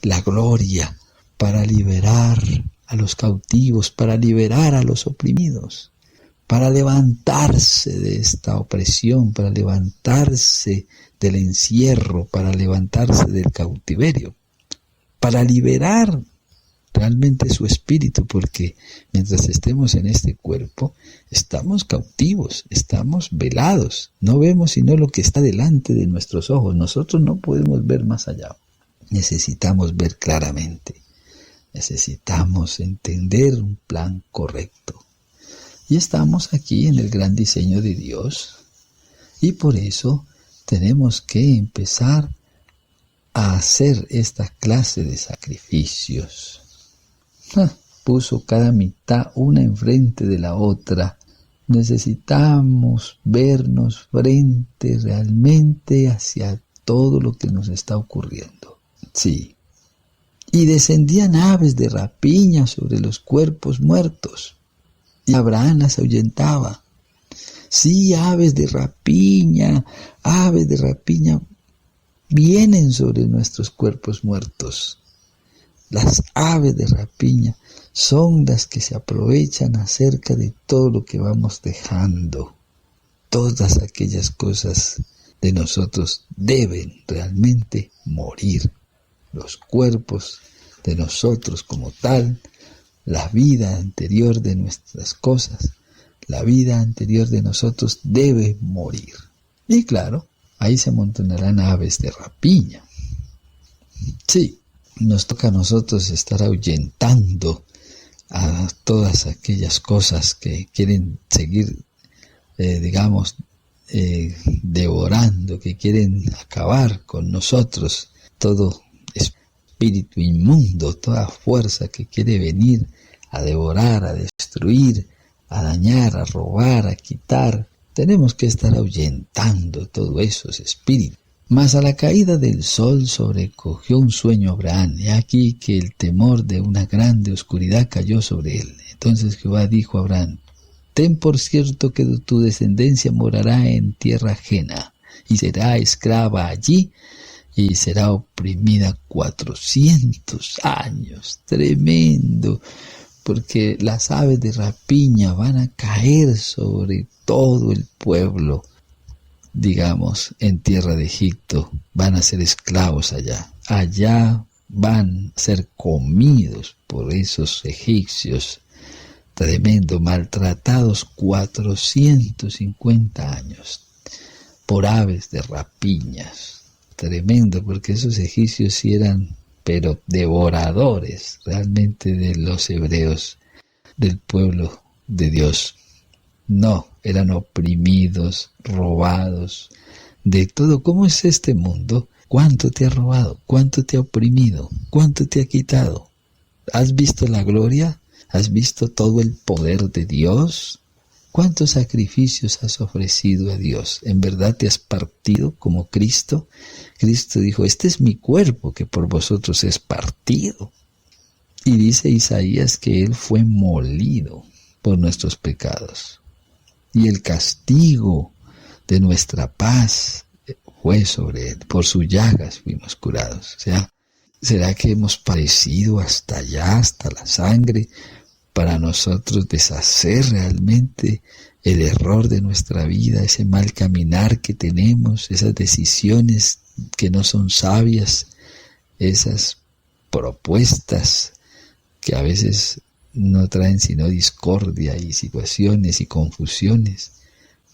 la gloria, para liberar a los cautivos, para liberar a los oprimidos, para levantarse de esta opresión, para levantarse del encierro, para levantarse del cautiverio, para liberar realmente su espíritu, porque mientras estemos en este cuerpo, estamos cautivos, estamos velados, no vemos sino lo que está delante de nuestros ojos. Nosotros no podemos ver más allá. Necesitamos ver claramente, necesitamos entender un plan correcto. Y estamos aquí en el gran diseño de Dios, y por eso tenemos que empezar a hacer esta clase de sacrificios. Puso cada mitad una enfrente de la otra. Necesitamos vernos frente realmente hacia todo lo que nos está ocurriendo. Sí. Y descendían aves de rapiña sobre los cuerpos muertos, y Abraham las ahuyentaba. Sí, aves de rapiña vienen sobre nuestros cuerpos muertos. Las aves de rapiña son las que se aprovechan acerca de todo lo que vamos dejando. Todas aquellas cosas de nosotros deben realmente morir. Los cuerpos de nosotros como tal, la vida anterior de nuestras cosas, la vida anterior de nosotros debe morir. Y claro, ahí se amontonarán aves de rapiña. Sí, nos toca a nosotros estar ahuyentando a todas aquellas cosas que quieren seguir, devorando, que quieren acabar con nosotros. Todo espíritu inmundo, toda fuerza que quiere venir a devorar, a destruir, a dañar, a robar, a quitar. Tenemos que estar ahuyentando todos esos espíritus. Mas a la caída del sol sobrecogió un sueño a Abraham, y aquí que el temor de una grande oscuridad cayó sobre él. Entonces Jehová dijo a Abraham: ten por cierto que tu descendencia morará en tierra ajena, y será esclava allí, y será oprimida 400 años. Tremendo, porque las aves de rapiña van a caer sobre todo el pueblo, digamos, en tierra de Egipto. Van a ser esclavos allá. Allá van a ser comidos por esos egipcios. Tremendo, maltratados 450 años por aves de rapiñas. Tremendo, porque esos egipcios sí eran, pero devoradores realmente de los hebreos, del pueblo de Dios. No, eran oprimidos, robados, de todo. ¿Cómo es este mundo? ¿Cuánto te ha robado? ¿Cuánto te ha oprimido? ¿Cuánto te ha quitado? ¿Has visto la gloria? ¿Has visto todo el poder de Dios? ¿Cuántos sacrificios has ofrecido a Dios? ¿En verdad te has partido como Cristo? Cristo dijo, este es mi cuerpo que por vosotros es partido. Y dice Isaías que Él fue molido por nuestros pecados. Y el castigo de nuestra paz fue sobre Él. Por sus llagas fuimos curados. O sea, ¿será que hemos padecido hasta allá, hasta la sangre, para nosotros deshacer realmente el error de nuestra vida, ese mal caminar que tenemos, esas decisiones que no son sabias, esas propuestas que a veces no traen sino discordia y situaciones y confusiones,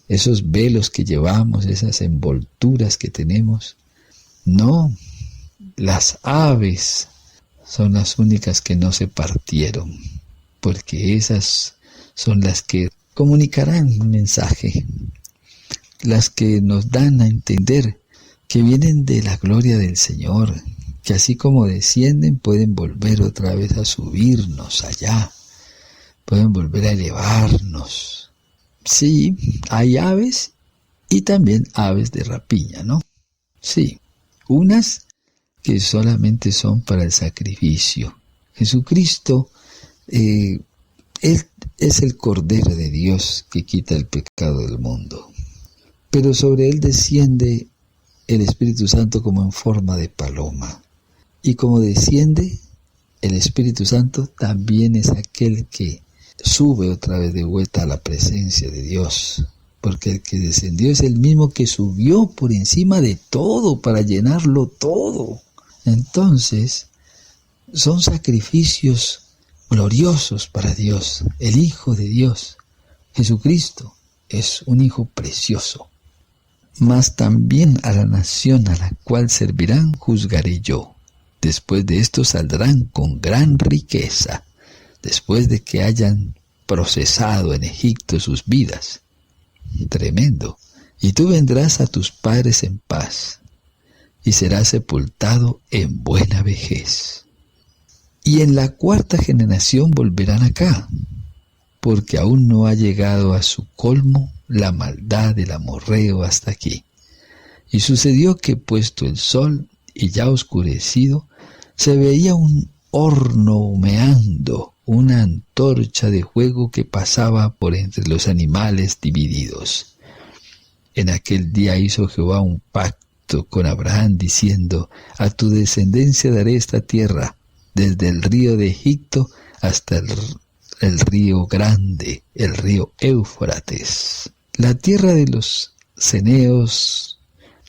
esos velos que llevamos, esas envolturas que tenemos? No, las aves son las únicas que no se partieron, porque esas son las que comunicarán un mensaje, las que nos dan a entender que vienen de la gloria del Señor, que así como descienden pueden volver otra vez a subirnos allá, pueden volver a elevarnos. Sí, hay aves y también aves de rapiña, ¿no? Sí, unas que solamente son para el sacrificio. Jesucristo, Él es el Cordero de Dios que quita el pecado del mundo. Pero sobre Él desciende el Espíritu Santo como en forma de paloma. Y como desciende, el Espíritu Santo también es aquel que sube otra vez de vuelta a la presencia de Dios. Porque el que descendió es el mismo que subió por encima de todo para llenarlo todo. Entonces, son sacrificios gloriosos para Dios. El Hijo de Dios, Jesucristo, es un Hijo precioso. Mas también a la nación a la cual servirán juzgaré yo. Después de esto saldrán con gran riqueza, después de que hayan procesado en Egipto sus vidas. Tremendo. Y tú vendrás a tus padres en paz, y serás sepultado en buena vejez. Y en la cuarta generación volverán acá, porque aún no ha llegado a su colmo la maldad del amorreo hasta aquí. Y sucedió que puesto el sol y ya oscurecido, se veía un horno humeando, una antorcha de fuego que pasaba por entre los animales divididos. En aquel día hizo Jehová un pacto con Abraham, diciendo, a tu descendencia daré esta tierra, desde el río de Egipto hasta el río grande, el río Éufrates. La tierra de los ceneos,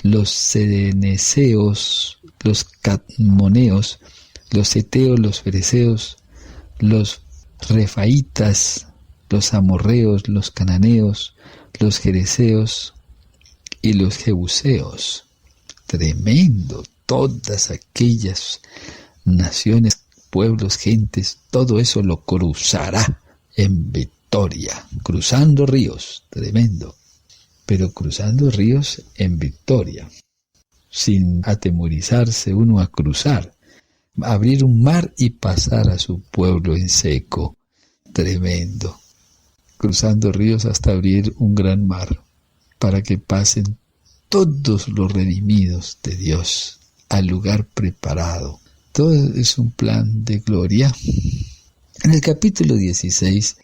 los ceneseos, los cadmoneos, los heteos, los fereceos, los refaitas, los amorreos, los cananeos, los jereseos y los jebuseos. Tremendo, todas aquellas naciones, pueblos, gentes, todo eso lo cruzará en victoria, cruzando ríos, tremendo, pero cruzando ríos en victoria, sin atemorizarse uno a cruzar, abrir un mar y pasar a su pueblo en seco, tremendo, cruzando ríos hasta abrir un gran mar, para que pasen todos los redimidos de Dios al lugar preparado. Todo es un plan de gloria. En el capítulo 16,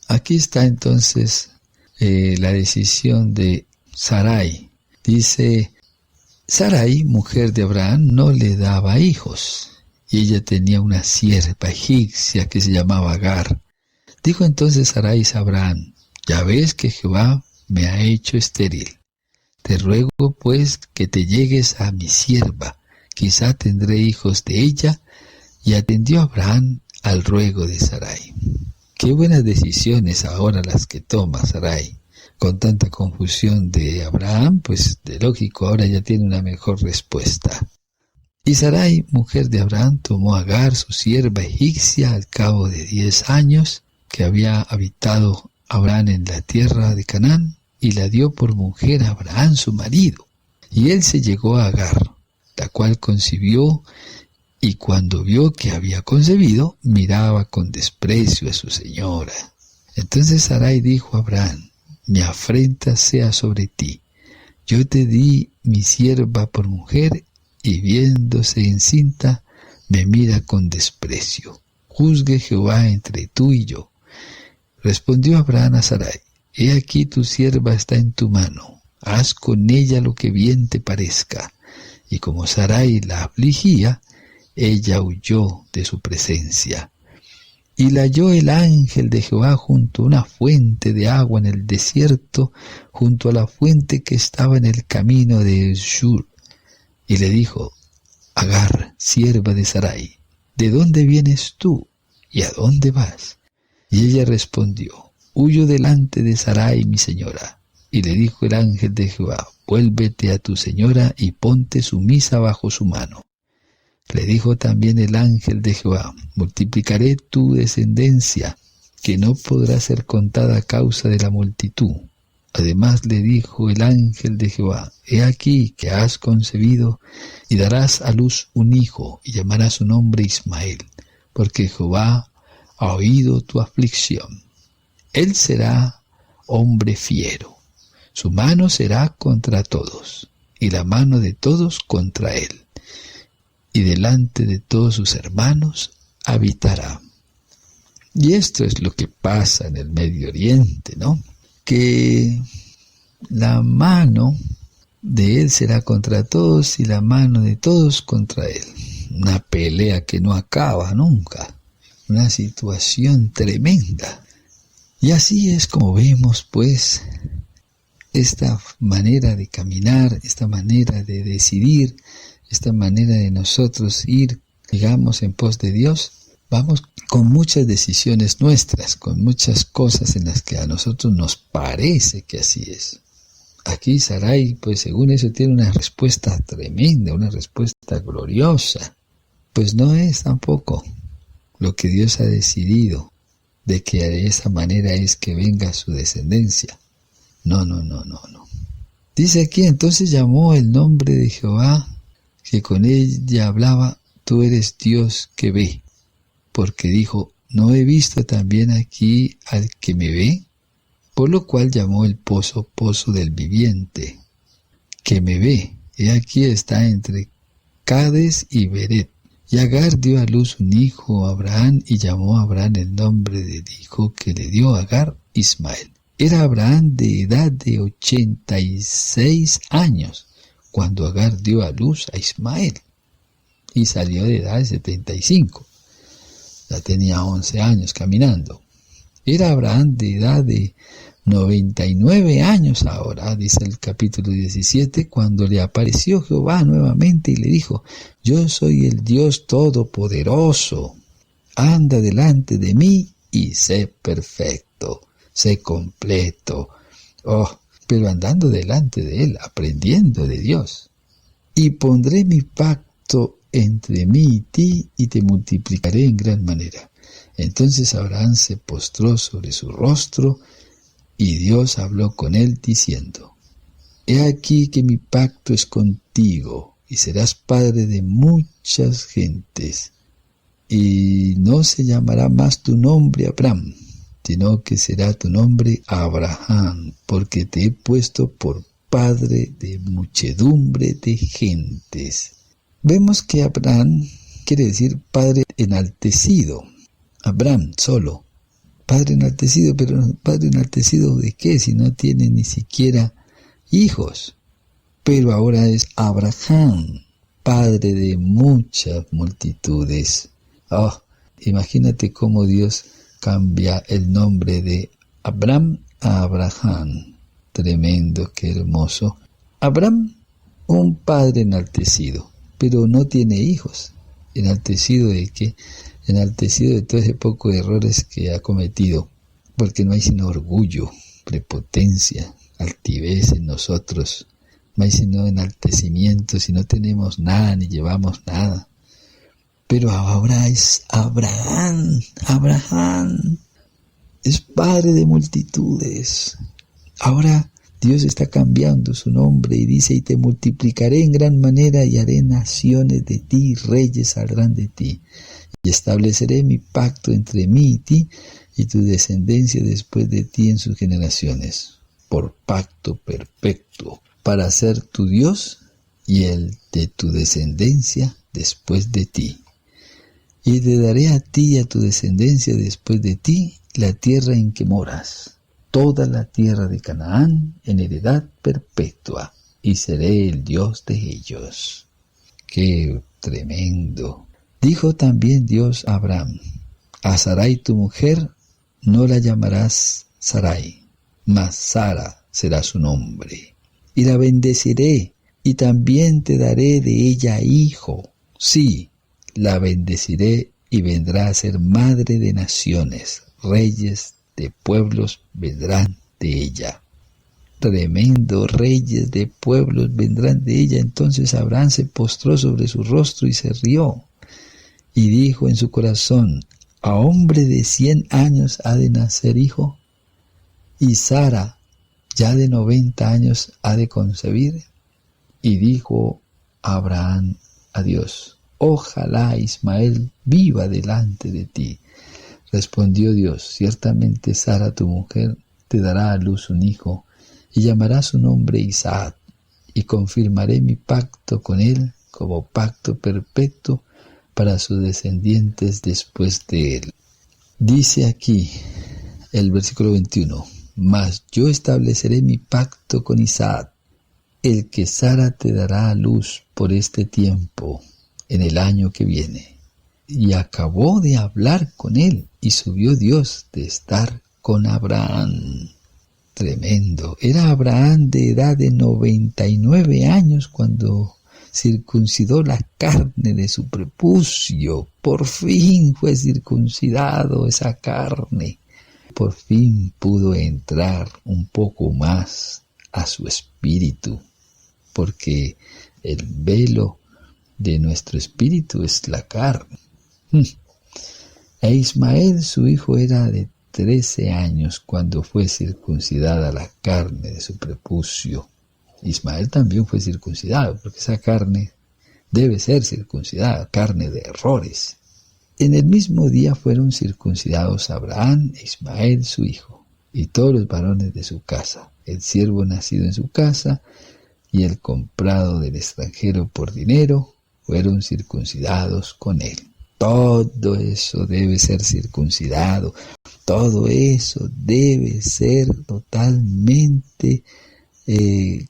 aquí está entonces la decisión de Sarai. Dice, Sarai, mujer de Abraham, no le daba hijos, y ella tenía una sierva egipcia que se llamaba Agar. Dijo entonces Sarai a Abraham, ya ves que Jehová me ha hecho estéril. Te ruego pues que te llegues a mi sierva, quizá tendré hijos de ella. Y atendió Abraham al ruego de Sarai. Qué buenas decisiones ahora las que toma Sarai. Con tanta confusión de Abraham, pues de lógico ahora ya tiene una mejor respuesta. Y Sarai, mujer de Abraham, tomó a Agar, su sierva egipcia, al cabo de 10 años, que había habitado Abraham en la tierra de Canaán, y la dio por mujer a Abraham su marido. Y él se llegó a Agar, la cual concibió, y cuando vio que había concebido, miraba con desprecio a su señora. Entonces Sarai dijo a Abraham: mi afrenta sea sobre ti. Yo te di mi sierva por mujer, y viéndose encinta, me mira con desprecio. Juzgue Jehová entre tú y yo. Respondió Abraham a Sarai: he aquí tu sierva está en tu mano, haz con ella lo que bien te parezca. Y como Sarai la afligía, ella huyó de su presencia. Y la halló el ángel de Jehová junto a una fuente de agua en el desierto, junto a la fuente que estaba en el camino de Shur. Y le dijo: Agar, sierva de Sarai, ¿de dónde vienes tú y a dónde vas? Y ella respondió: huyo delante de Sarai, mi señora. Y le dijo el ángel de Jehová: vuélvete a tu señora y ponte sumisa bajo su mano. Le dijo también el ángel de Jehová: multiplicaré tu descendencia, que no podrá ser contada a causa de la multitud. Además le dijo el ángel de Jehová: he aquí que has concebido y darás a luz un hijo, y llamarás su nombre Ismael, porque Jehová ha oído tu aflicción. Él será hombre fiero, su mano será contra todos, y la mano de todos contra él. Y delante de todos sus hermanos habitará. Y esto es lo que pasa en el Medio Oriente, ¿no? Que la mano de él será contra todos y la mano de todos contra él. Una pelea que no acaba nunca. Una situación tremenda. Y así es como vemos, pues, esta manera de caminar, esta manera de decidir, esta manera de nosotros ir, digamos, en pos de Dios. Vamos con muchas decisiones nuestras, con muchas cosas en las que a nosotros nos parece que así es. Aquí Sarai, pues según eso, tiene una respuesta tremenda, una respuesta gloriosa. Pues no es tampoco lo que Dios ha decidido, de que de esa manera es que venga su descendencia. No. Dice aquí: entonces llamó el nombre de Jehová, que con ella hablaba: tú eres Dios que ve. Porque dijo: ¿no he visto también aquí al que me ve? Por lo cual llamó el pozo, pozo del viviente, que me ve. He aquí está entre Cades y Beret. Y Agar dio a luz un hijo a Abraham, y llamó a Abraham el nombre del hijo que le dio a Agar, Ismael. Era Abraham de edad de 86 años, cuando Agar dio a luz a Ismael, y salió de edad de 75. Ya tenía 11 años caminando. Era Abraham de edad de 99 años ahora, dice el capítulo 17, cuando le apareció Jehová nuevamente y le dijo: yo soy el Dios Todopoderoso, anda delante de mí y sé perfecto, sé completo. Pero andando delante de él, aprendiendo de Dios. Y pondré mi pacto entre mí y ti, y te multiplicaré en gran manera. Entonces Abraham se postró sobre su rostro, y Dios habló con él diciendo: he aquí que mi pacto es contigo, y serás padre de muchas gentes, y no se llamará más tu nombre Abraham, sino que será tu nombre Abraham, porque te he puesto por padre de muchedumbre de gentes. Vemos que Abraham quiere decir padre enaltecido. Abraham solo, padre enaltecido, pero padre enaltecido ¿de qué? Si no tiene ni siquiera hijos. Pero ahora es Abraham, padre de muchas multitudes. Imagínate cómo Dios cambia el nombre de Abraham a Abraham. Tremendo, qué hermoso. Abraham, un padre enaltecido, pero no tiene hijos. ¿Enaltecido de qué? Enaltecido de todo ese poco de errores que ha cometido, porque no hay sino orgullo, prepotencia, altivez en nosotros. No hay sino enaltecimiento si no tenemos nada ni llevamos nada. Pero ahora es Abraham, es padre de multitudes. Ahora Dios está cambiando su nombre y dice, y te multiplicaré en gran manera y haré naciones de ti, reyes saldrán de ti. Y estableceré mi pacto entre mí y ti y tu descendencia después de ti en sus generaciones, por pacto perpetuo, para ser tu Dios y el de tu descendencia después de ti. Y te daré a ti y a tu descendencia después de ti la tierra en que moras, toda la tierra de Canaán en heredad perpetua, y seré el Dios de ellos. ¡Qué tremendo! Dijo también Dios a Abraham, a Sarai tu mujer no la llamarás Sarai, mas Sara será su nombre. Y la bendeciré, y también te daré de ella hijo. Sí, la bendeciré y vendrá a ser madre de naciones, reyes de pueblos vendrán de ella. Tremendo, reyes de pueblos vendrán de ella. Entonces Abraham se postró sobre su rostro y se rió. Y dijo en su corazón, ¿a hombre de 100 años ha de nacer hijo? ¿Y Sara, ya de 90 años, ha de concebir? Y dijo Abraham a Dios, ojalá Ismael viva delante de ti. Respondió Dios, ciertamente Sara tu mujer te dará a luz un hijo, y llamará su nombre Isaac, y confirmaré mi pacto con él como pacto perpetuo para sus descendientes después de él. Dice aquí el versículo 21, mas yo estableceré mi pacto con Isaac, el que Sara te dará a luz por este tiempo, en el año que viene. Y acabó de hablar con él, y subió Dios de estar con Abraham. Tremendo. Era Abraham de edad de 99 años cuando circuncidó la carne de su prepucio. Por fin fue circuncidado esa carne. Por fin pudo entrar un poco más a su espíritu, porque el velo de nuestro espíritu es la carne. E Ismael, su hijo, era de 13 años cuando fue circuncidada la carne de su prepucio. Ismael también fue circuncidado, porque esa carne debe ser circuncidada, carne de errores. En el mismo día fueron circuncidados Abraham e Ismael, su hijo, y todos los varones de su casa, el siervo nacido en su casa y el comprado del extranjero por dinero, fueron circuncidados con él. Todo eso debe ser circuncidado, todo eso debe ser totalmente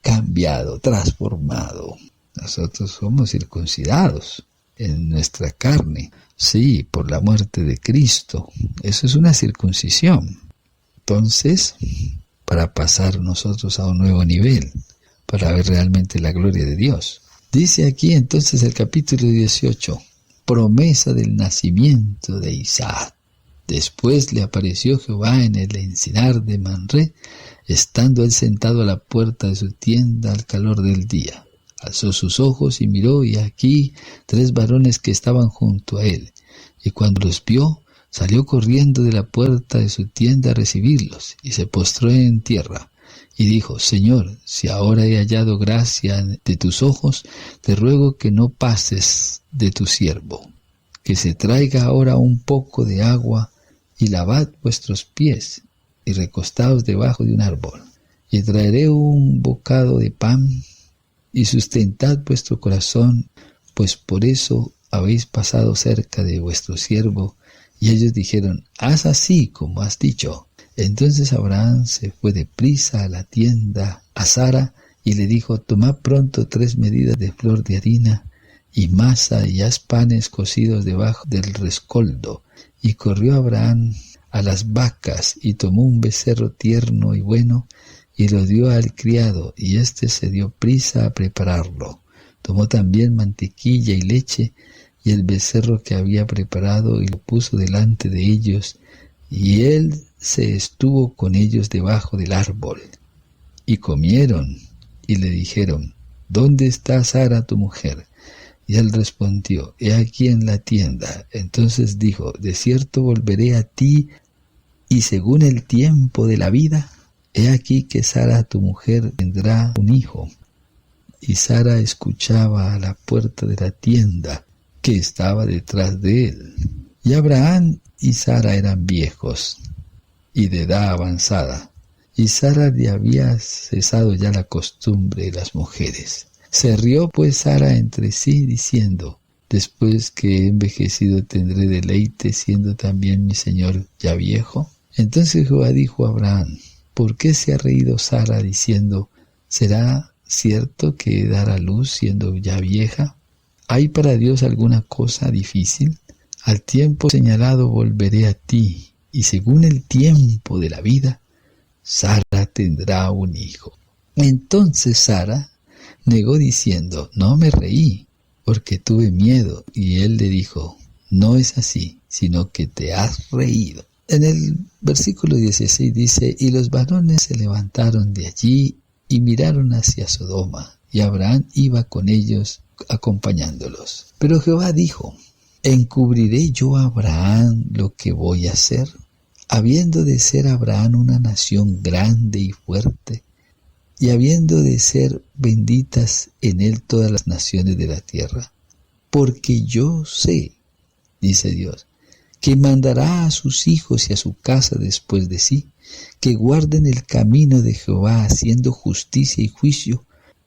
cambiado, transformado. Nosotros somos circuncidados en nuestra carne, sí, por la muerte de Cristo. Eso es una circuncisión. Entonces, para pasar nosotros a un nuevo nivel, para ver realmente la gloria de Dios. Dice aquí entonces el capítulo 18, promesa del nacimiento de Isaac. Después le apareció Jehová en el encinar de Manré, estando él sentado a la puerta de su tienda al calor del día. Alzó sus ojos y miró, y aquí 3 varones que estaban junto a él. Y cuando los vio, salió corriendo de la puerta de su tienda a recibirlos, y se postró en tierra. Y dijo, Señor, si ahora he hallado gracia de tus ojos, te ruego que no pases de tu siervo, que se traiga ahora un poco de agua, y lavad vuestros pies, y recostaos debajo de un árbol. Y traeré un bocado de pan, y sustentad vuestro corazón, pues por eso habéis pasado cerca de vuestro siervo. Y ellos dijeron, haz así como has dicho. Entonces Abraham se fue deprisa a la tienda a Sara y le dijo, tomad pronto 3 medidas de flor de harina y masa y haz panes cocidos debajo del rescoldo. Y corrió Abraham a las vacas y tomó un becerro tierno y bueno y lo dio al criado, y éste se dio prisa a prepararlo. Tomó también mantequilla y leche y el becerro que había preparado y lo puso delante de ellos, y él se estuvo con ellos debajo del árbol. Y comieron, y le dijeron, ¿dónde está Sara tu mujer? Y él respondió, he aquí en la tienda. Entonces dijo, de cierto volveré a ti, y según el tiempo de la vida, he aquí que Sara tu mujer tendrá un hijo. Y Sara escuchaba a la puerta de la tienda que estaba detrás de él. Y Abraham y Sara eran viejos y de edad avanzada, y Sara le había cesado ya la costumbre de las mujeres. Se rió pues Sara entre sí, diciendo: después que he envejecido tendré deleite, siendo también mi señor ya viejo. Entonces Jehová dijo a Abraham: ¿por qué se ha reído Sara diciendo: ¿será cierto que dará a luz siendo ya vieja? ¿Hay para Dios alguna cosa difícil? Al tiempo señalado volveré a ti, y según el tiempo de la vida, Sara tendrá un hijo. Entonces Sara negó diciendo: no me reí, porque tuve miedo. Y él le dijo: no es así, sino que te has reído. En el versículo 16 dice: y los varones se levantaron de allí y miraron hacia Sodoma, y Abraham iba con ellos acompañándolos. Pero Jehová dijo: ¿encubriré yo a Abraham lo que voy a hacer? Habiendo de ser Abraham una nación grande y fuerte, y habiendo de ser benditas en él todas las naciones de la tierra. Porque yo sé, dice Dios, que mandará a sus hijos y a su casa después de sí, que guarden el camino de Jehová, haciendo justicia y juicio,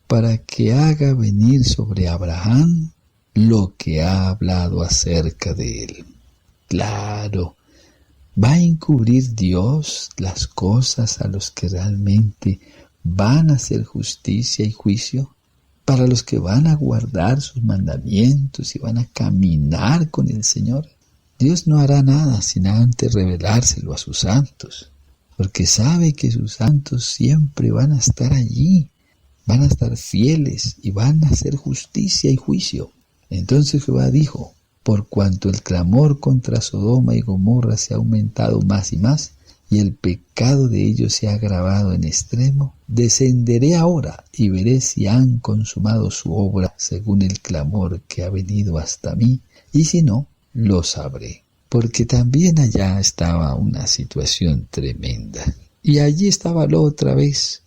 para que haga venir sobre Abraham lo que ha hablado acerca de él. Claro, ¿va a encubrir Dios las cosas a los que realmente van a hacer justicia y juicio? Para los que van a guardar sus mandamientos y van a caminar con el Señor. Dios no hará nada sin antes revelárselo a sus santos, porque sabe que sus santos siempre van a estar allí, van a estar fieles y van a hacer justicia y juicio. Entonces Jehová dijo: por cuanto el clamor contra Sodoma y Gomorra se ha aumentado más y más, y el pecado de ellos se ha agravado en extremo, descenderé ahora y veré si han consumado su obra según el clamor que ha venido hasta mí, y si no, lo sabré. Porque también allá estaba una situación tremenda. Y allí estaba Lot otra vez,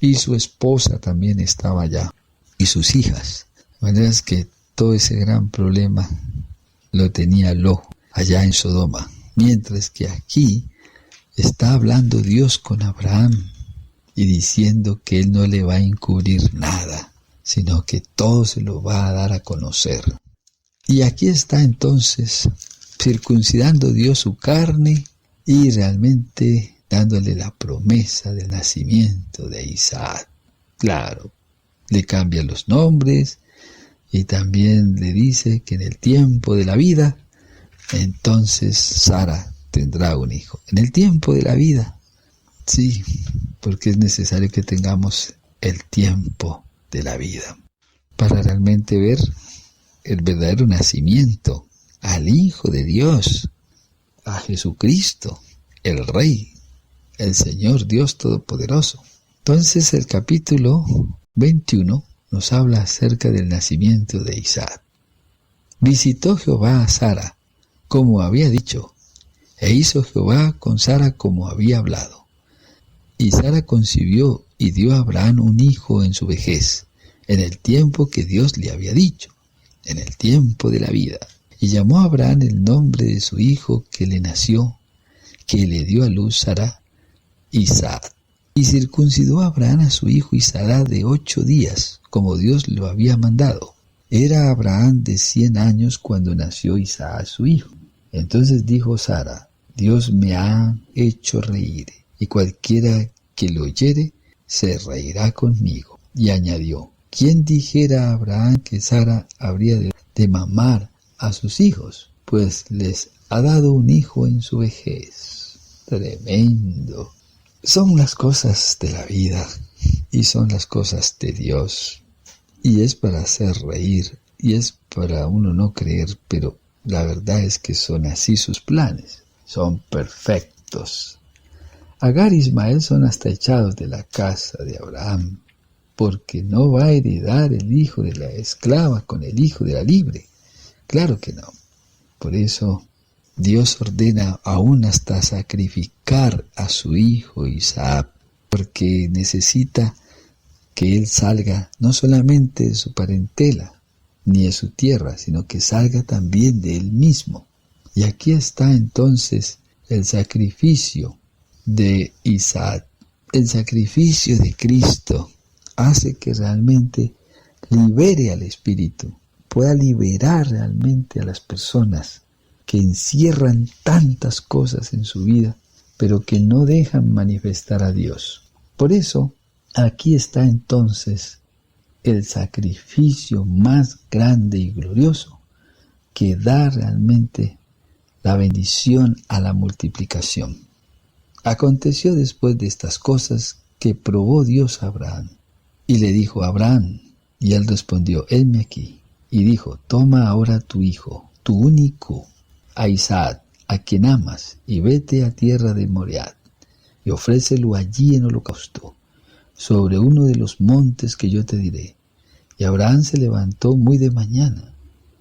y su esposa también estaba allá, y sus hijas. De manera que todo ese gran problema lo tenía Lot allá en Sodoma, mientras que aquí está hablando Dios con Abraham y diciendo que él no le va a encubrir nada, sino que todo se lo va a dar a conocer. Y aquí está entonces circuncidando Dios su carne y realmente dándole la promesa del nacimiento de Isaac. Claro, le cambia los nombres y también le dice que en el tiempo de la vida, entonces Sara tendrá un hijo. En el tiempo de la vida, sí, porque es necesario que tengamos el tiempo de la vida para realmente ver el verdadero nacimiento al Hijo de Dios, a Jesucristo, el Rey, el Señor Dios Todopoderoso. Entonces el capítulo 21 nos habla acerca del nacimiento de Isaac. Visitó Jehová a Sara, como había dicho, e hizo Jehová con Sara como había hablado. Y Sara concibió y dio a Abraham un hijo en su vejez, en el tiempo que Dios le había dicho, en el tiempo de la vida. Y llamó a Abraham el nombre de su hijo que le nació, que le dio a luz Sara, Isaac. Y circuncidó a Abraham a su hijo Isaac de 8 días, como Dios lo había mandado. Era Abraham de 100 años cuando nació Isaac su hijo. Entonces dijo Sara: Dios me ha hecho reír, y cualquiera que lo oyere se reirá conmigo. Y añadió: ¿quién dijera a Abraham que Sara habría de mamar a sus hijos? Pues les ha dado un hijo en su vejez. Tremendo. Son las cosas de la vida y son las cosas de Dios. Y es para hacer reír y es para uno no creer, pero la verdad es que son así sus planes. Son perfectos. Agar e Ismael son hasta echados de la casa de Abraham, porque no va a heredar el hijo de la esclava con el hijo de la libre. Claro que no. Por eso Dios ordena aún hasta sacrificar a su hijo Isaac porque necesita que él salga no solamente de su parentela, ni de su tierra, sino que salga también de él mismo. Y aquí está entonces el sacrificio de Isaac. El sacrificio de Cristo hace que realmente libere al espíritu, pueda liberar realmente a las personas que encierran tantas cosas en su vida, pero que no dejan manifestar a Dios. Por eso, aquí está entonces el sacrificio más grande y glorioso que da realmente la bendición a la multiplicación. Aconteció después de estas cosas que probó Dios a Abraham y le dijo: Abraham, y él respondió: heme aquí. Y dijo: toma ahora tu hijo, tu único, a Isaac, a quien amas, y vete a tierra de Moriah, y ofrécelo allí en holocausto, sobre uno de los montes que yo te diré. Y Abraham se levantó muy de mañana,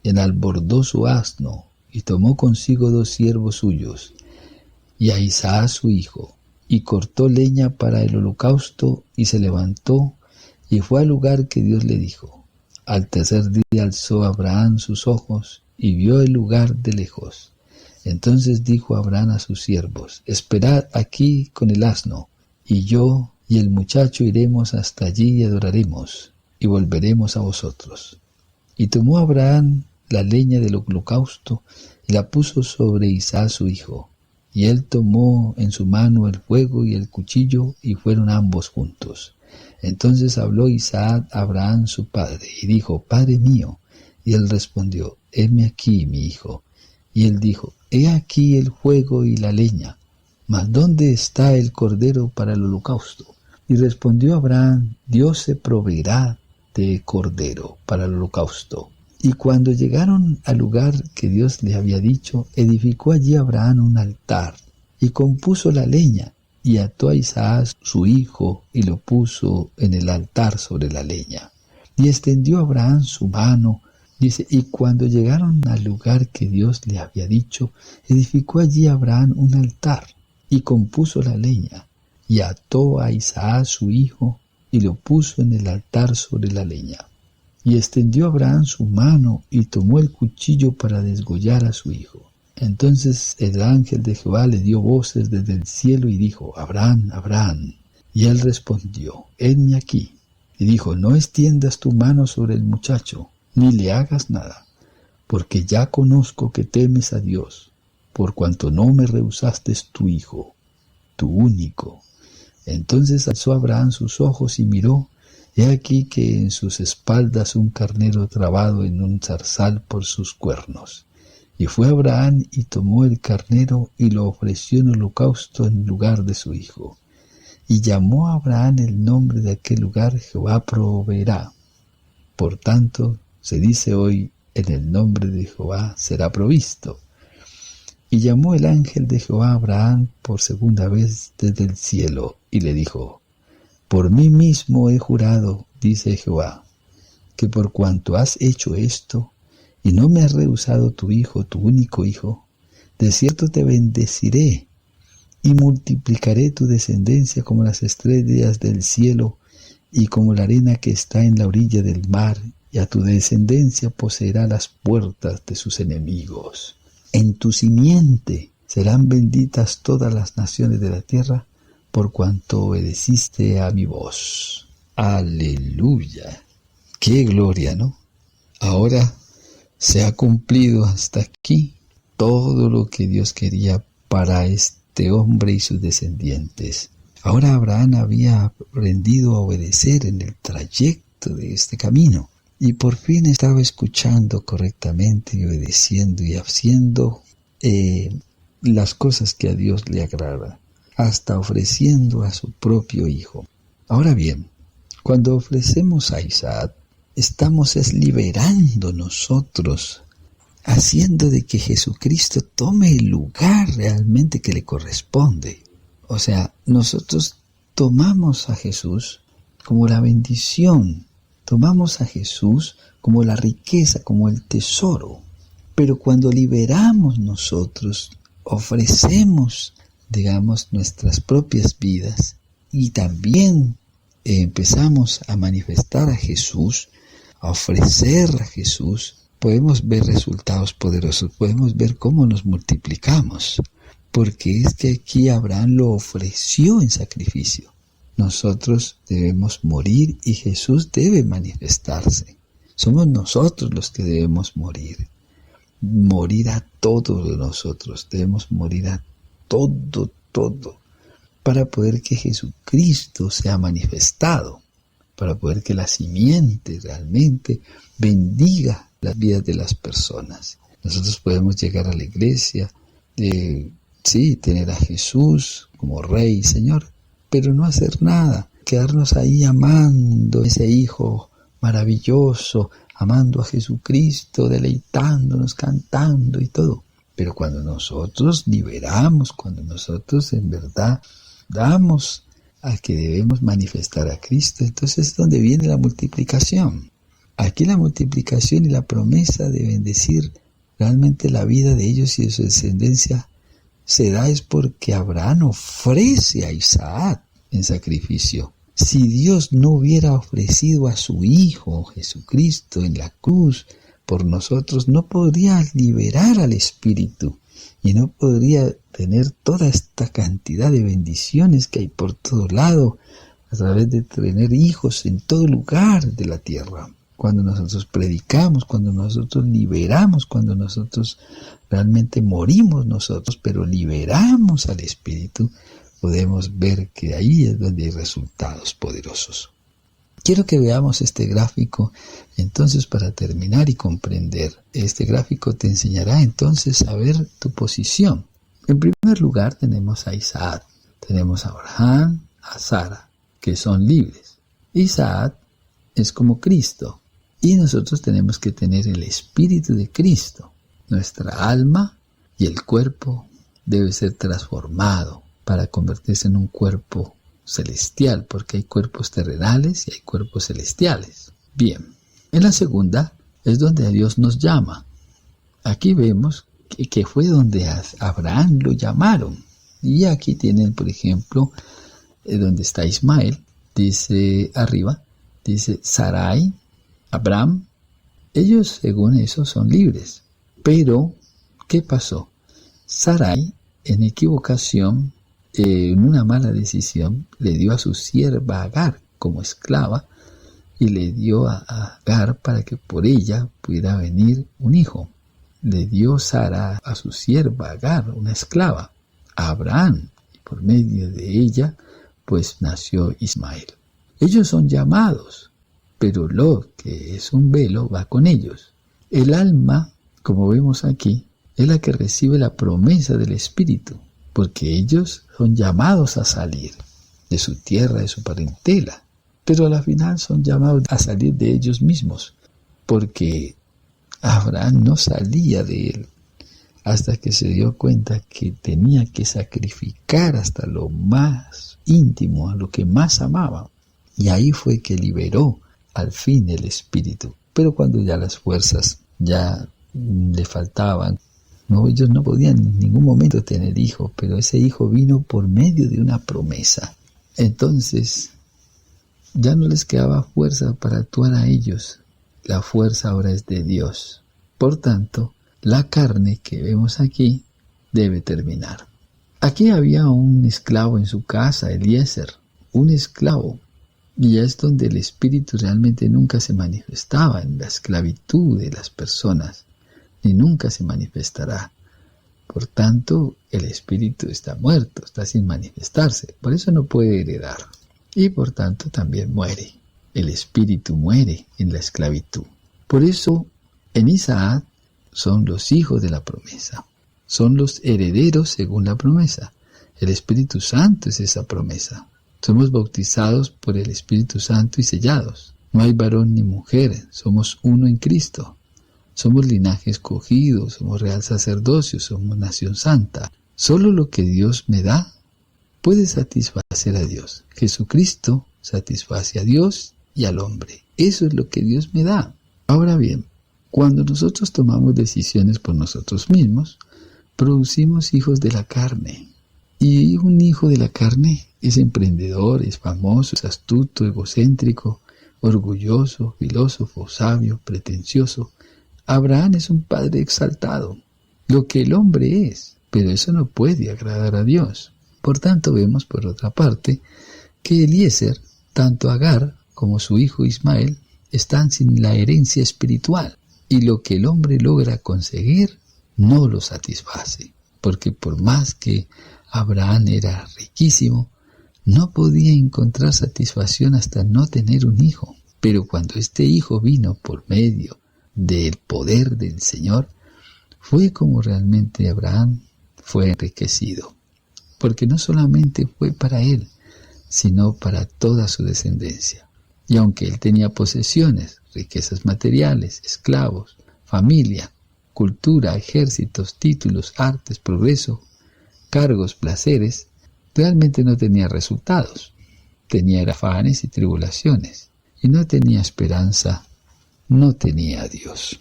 y enalbordó su asno, y tomó consigo 2 siervos suyos, y a Isaac su hijo, y cortó leña para el holocausto, y se levantó, y fue al lugar que Dios le dijo. Al tercer día alzó Abraham sus ojos, y vio el lugar de lejos. Entonces dijo Abraham a sus siervos: esperad aquí con el asno, y yo y el muchacho iremos hasta allí y adoraremos, y volveremos a vosotros. Y tomó Abraham la leña del holocausto, y la puso sobre Isaac su hijo. Y él tomó en su mano el fuego y el cuchillo, y fueron ambos juntos. Entonces habló Isaac a Abraham su padre, y dijo: Padre mío. Y él respondió: heme aquí, mi hijo. Y él dijo: he aquí el fuego y la leña, mas ¿dónde está el cordero para el holocausto? Y respondió Abraham: Dios se proveerá de cordero para el holocausto. Y cuando llegaron al lugar que Dios le había dicho, edificó allí Abraham un altar, y compuso la leña, y ató a Isaac su hijo, y lo puso en el altar sobre la leña. Y extendió Abraham su mano, dice, y cuando llegaron al lugar que Dios le había dicho, edificó allí Abraham un altar, y compuso la leña, y ató a Isaac su hijo, y lo puso en el altar sobre la leña. Y extendió Abraham su mano, y tomó el cuchillo para degollar a su hijo. Entonces el ángel de Jehová le dio voces desde el cielo y dijo: Abraham, Abraham. Y él respondió: heme aquí. Y dijo: no extiendas tu mano sobre el muchacho, ni le hagas nada, porque ya conozco que temes a Dios, por cuanto no me rehusaste tu hijo, tu único. Entonces alzó Abraham sus ojos y miró, he aquí que en sus espaldas un carnero trabado en un zarzal por sus cuernos. Y fue Abraham y tomó el carnero y lo ofreció en holocausto en lugar de su hijo. Y llamó a Abraham el nombre de aquel lugar: Jehová proveerá. Por tanto, se dice hoy: en el nombre de Jehová será provisto. Y llamó el ángel de Jehová a Abraham por segunda vez desde el cielo, y le dijo: por mí mismo he jurado, dice Jehová, que por cuanto has hecho esto, y no me has rehusado tu hijo, tu único hijo, de cierto te bendeciré, y multiplicaré tu descendencia como las estrellas del cielo, y como la arena que está en la orilla del mar, y a tu descendencia poseerá las puertas de sus enemigos. En tu simiente serán benditas todas las naciones de la tierra, por cuanto obedeciste a mi voz. ¡Aleluya! ¡Qué gloria!, ¿no? Ahora se ha cumplido hasta aquí todo lo que Dios quería para este hombre y sus descendientes. Ahora Abraham había aprendido a obedecer en el trayecto de este camino, y por fin estaba escuchando correctamente y obedeciendo y haciendo las cosas que a Dios le agrada, hasta ofreciendo a su propio hijo. Ahora bien, cuando ofrecemos a Isaac, estamos liberando nosotros, haciendo de que Jesucristo tome el lugar realmente que le corresponde. O sea, nosotros tomamos a Jesús como la bendición, tomamos a Jesús como la riqueza, como el tesoro. Pero cuando liberamos nosotros, ofrecemos, digamos, nuestras propias vidas y también empezamos a manifestar a Jesús, a ofrecer a Jesús, podemos ver resultados poderosos, podemos ver cómo nos multiplicamos, porque es que aquí Abraham lo ofreció en sacrificio. Nosotros debemos morir y Jesús debe manifestarse. Somos nosotros los que debemos morir. Morir a todos nosotros, debemos morir a todo, para poder que Jesucristo sea manifestado, para poder que la simiente realmente bendiga las vidas de las personas. Nosotros podemos llegar a la iglesia, tener a Jesús como Rey y Señor, pero no hacer nada, quedarnos ahí amando a ese Hijo maravilloso, amando a Jesucristo, deleitándonos, cantando y todo. Pero cuando nosotros liberamos, cuando nosotros en verdad damos a que debemos manifestar a Cristo, entonces es donde viene la multiplicación. Aquí la multiplicación y la promesa de bendecir realmente la vida de ellos y de su descendencia se da es porque Abraham ofrece a Isaac en sacrificio. Si Dios no hubiera ofrecido a su Hijo Jesucristo en la cruz por nosotros, no podría liberar al Espíritu y no podría tener toda esta cantidad de bendiciones que hay por todo lado a través de tener hijos en todo lugar de la tierra. Cuando nosotros predicamos, cuando nosotros liberamos, cuando nosotros realmente morimos nosotros, pero liberamos al Espíritu, podemos ver que ahí es donde hay resultados poderosos. Quiero que veamos este gráfico entonces para terminar y comprender. Este gráfico te enseñará entonces a ver tu posición. En primer lugar tenemos a Isaac, tenemos a Abraham, a Sara, que son libres. Isaac es como Cristo y nosotros tenemos que tener el Espíritu de Cristo. Nuestra alma y el cuerpo debe ser transformado para convertirse en un cuerpo celestial, porque hay cuerpos terrenales y hay cuerpos celestiales. Bien, en la segunda es donde a Dios nos llama. Aquí vemos que fue donde a Abraham lo llamaron. Y aquí tienen, por ejemplo, donde está Ismael, dice arriba, dice Sarai, Abraham. Ellos, según eso, son libres. Pero, ¿qué pasó? Sarai, en equivocación, en una mala decisión, le dio a su sierva Agar como esclava y le dio a Agar para que por ella pudiera venir un hijo. Le dio Sara a su sierva Agar, una esclava, a Abraham, y por medio de ella, pues nació Ismael. Ellos son llamados, pero Lot, que es un velo, va con ellos. El alma, como vemos aquí, es la que recibe la promesa del Espíritu, porque ellos son llamados a salir de su tierra, de su parentela, pero a la final son llamados a salir de ellos mismos, porque Abraham no salía de él hasta que se dio cuenta que tenía que sacrificar hasta lo más íntimo, a lo que más amaba, y ahí fue que liberó al fin el Espíritu. Pero cuando ya las fuerzas ya le faltaban, ellos no podían en ningún momento tener hijo, pero ese hijo vino por medio de una promesa. Entonces, ya no les quedaba fuerza para actuar a ellos. La fuerza ahora es de Dios. Por tanto, la carne que vemos aquí debe terminar. Aquí había un esclavo en su casa, Eliezer, un esclavo. Y es donde el Espíritu realmente nunca se manifestaba, en la esclavitud de las personas, ni nunca se manifestará. Por tanto, el Espíritu está muerto, está sin manifestarse, por eso no puede heredar. Y por tanto también muere. El Espíritu muere en la esclavitud. Por eso, en Isaac son los hijos de la promesa, son los herederos según la promesa. El Espíritu Santo es esa promesa. Somos bautizados por el Espíritu Santo y sellados. No hay varón ni mujer, somos uno en Cristo. Somos linaje escogido, somos real sacerdocio, somos nación santa. Solo lo que Dios me da puede satisfacer a Dios. Jesucristo satisface a Dios y al hombre. Eso es lo que Dios me da. Ahora bien, cuando nosotros tomamos decisiones por nosotros mismos, producimos hijos de la carne. Y un hijo de la carne es emprendedor, es famoso, es astuto, egocéntrico, orgulloso, filósofo, sabio, pretencioso. Abraham es un padre exaltado, lo que el hombre es, pero eso no puede agradar a Dios. Por tanto, vemos por otra parte que Eliezer, tanto Agar como su hijo Ismael, están sin la herencia espiritual, y lo que el hombre logra conseguir no lo satisface, porque por más que Abraham era riquísimo, no podía encontrar satisfacción hasta no tener un hijo. Pero cuando este hijo vino por medio del poder del Señor, fue como realmente Abraham fue enriquecido, porque no solamente fue para él, sino para toda su descendencia. Y aunque él tenía posesiones, riquezas materiales, esclavos, familia, cultura, ejércitos, títulos, artes, progreso, cargos, placeres, realmente no tenía resultados. Tenía afanes y tribulaciones, y no tenía esperanza, no tenía a Dios.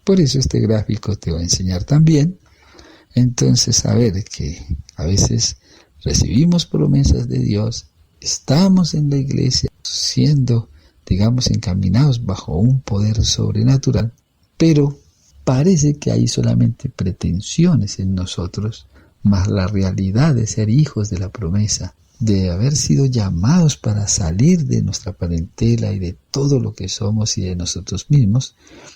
Por eso este gráfico te va a enseñar también, entonces, a ver que a veces recibimos promesas de Dios, estamos en la iglesia siendo, digamos, encaminados bajo un poder sobrenatural, pero parece que hay solamente pretensiones en nosotros, mas la realidad de ser hijos de la promesa, de haber sido llamados para salir de nuestra parentela y de todo lo que somos y de nosotros mismos,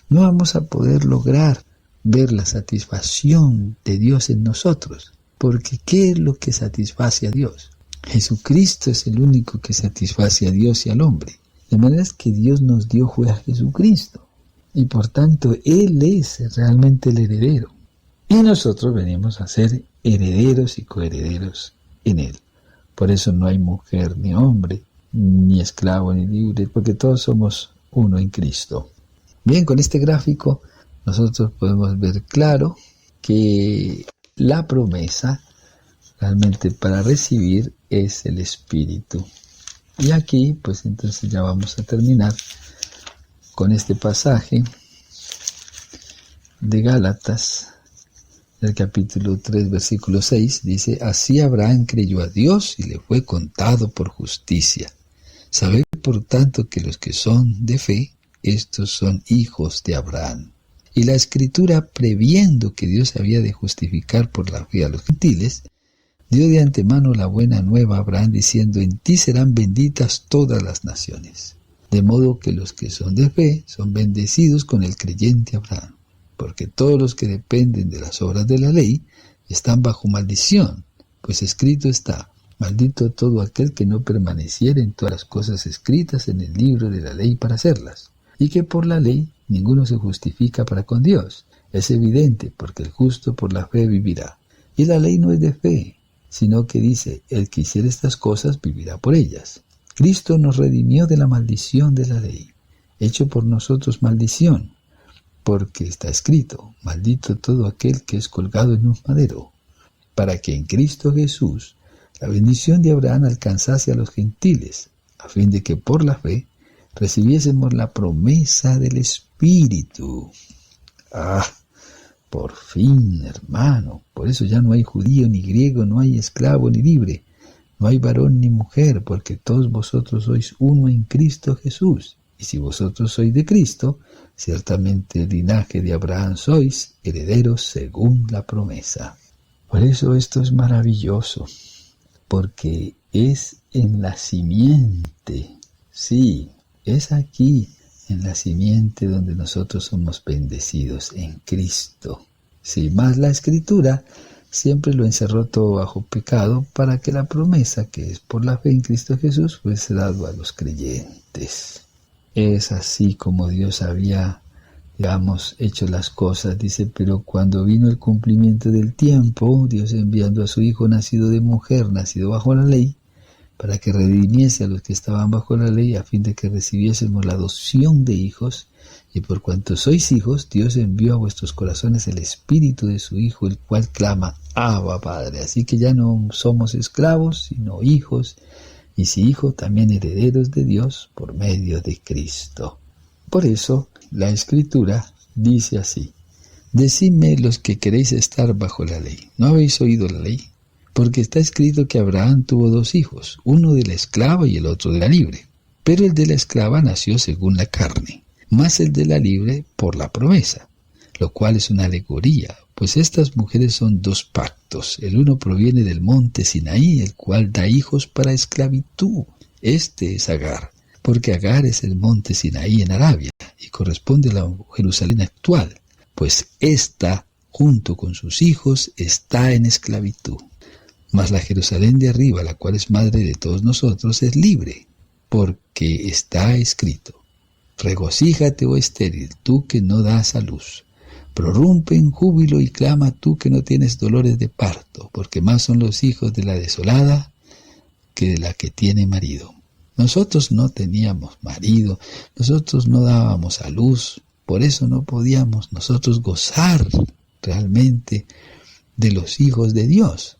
no vamos a poder lograr ver la satisfacción de Dios en nosotros. Porque ¿qué es lo que satisface a Dios? Jesucristo es el único que satisface a Dios y al hombre. De manera que Dios nos dio fue a Jesucristo. Y por tanto, Él es realmente el heredero. Y nosotros venimos a ser herederos y coherederos en Él. Por eso no hay mujer ni hombre, ni esclavo ni libre, porque todos somos uno en Cristo. Bien, con este gráfico nosotros podemos ver claro que la promesa realmente para recibir es el Espíritu. Y aquí, pues entonces ya vamos a terminar con este pasaje de Gálatas, del capítulo 3, versículo 6, dice: así Abraham creyó a Dios y le fue contado por justicia. Sabed por tanto que los que son de fe, estos son hijos de Abraham. Y la Escritura, previendo que Dios había de justificar por la fe a los gentiles, dio de antemano la buena nueva a Abraham, diciendo: en ti serán benditas todas las naciones. De modo que los que son de fe son bendecidos con el creyente Abraham. Porque todos los que dependen de las obras de la ley están bajo maldición, pues escrito está: maldito todo aquel que no permaneciere en todas las cosas escritas en el libro de la ley para hacerlas. Y que por la ley ninguno se justifica para con Dios. Es evidente, porque el justo por la fe vivirá. Y la ley no es de fe, sino que dice: el que hiciere estas cosas vivirá por ellas. Cristo nos redimió de la maldición de la ley, hecho por nosotros maldición, porque está escrito: maldito todo aquel que es colgado en un madero, para que en Cristo Jesús la bendición de Abraham alcanzase a los gentiles, a fin de que por la fe recibiésemos la promesa del Espíritu. Por fin, hermano. Por eso ya no hay judío ni griego, no hay esclavo ni libre, no hay varón ni mujer, porque todos vosotros sois uno en Cristo Jesús. Y si vosotros sois de Cristo, ciertamente el linaje de Abraham sois, herederos según la promesa. Por eso esto es maravilloso, porque es en la simiente, sí, es aquí, en la simiente donde nosotros somos bendecidos, en Cristo. Sí, más la Escritura siempre lo encerró todo bajo pecado, para que la promesa, que es por la fe en Cristo Jesús, fuese dado a los creyentes. Es así como Dios había, digamos, hecho las cosas, dice: pero cuando vino el cumplimiento del tiempo, Dios enviando a su Hijo nacido de mujer, nacido bajo la ley, para que redimiese a los que estaban bajo la ley, a fin de que recibiésemos la adopción de hijos, y por cuanto sois hijos, Dios envió a vuestros corazones el Espíritu de su Hijo, el cual clama: Abba, Padre. Así que ya no somos esclavos, sino hijos, y si hijos, también herederos de Dios por medio de Cristo. Por eso la Escritura dice así: decidme los que queréis estar bajo la ley, ¿no habéis oído la ley? porque está escrito que Abraham tuvo 2 hijos, uno de la esclava y el otro de la libre. Pero el de la esclava nació según la carne, más el de la libre por la promesa, lo cual es una alegoría, pues estas mujeres son 2 pactos. El uno proviene del monte Sinaí, el cual da hijos para esclavitud. Este es Agar, porque Agar es el monte Sinaí en Arabia, y corresponde a la Jerusalén actual, pues ésta, junto con sus hijos, está en esclavitud. Mas la Jerusalén de arriba, la cual es madre de todos nosotros, es libre, porque está escrito: regocíjate, oh estéril, tú que no das a luz. Prorrumpe en júbilo y clama tú que no tienes dolores de parto, porque más son los hijos de la desolada que de la que tiene marido. Nosotros no teníamos marido, nosotros no dábamos a luz, por eso no podíamos nosotros gozar realmente de los hijos de Dios.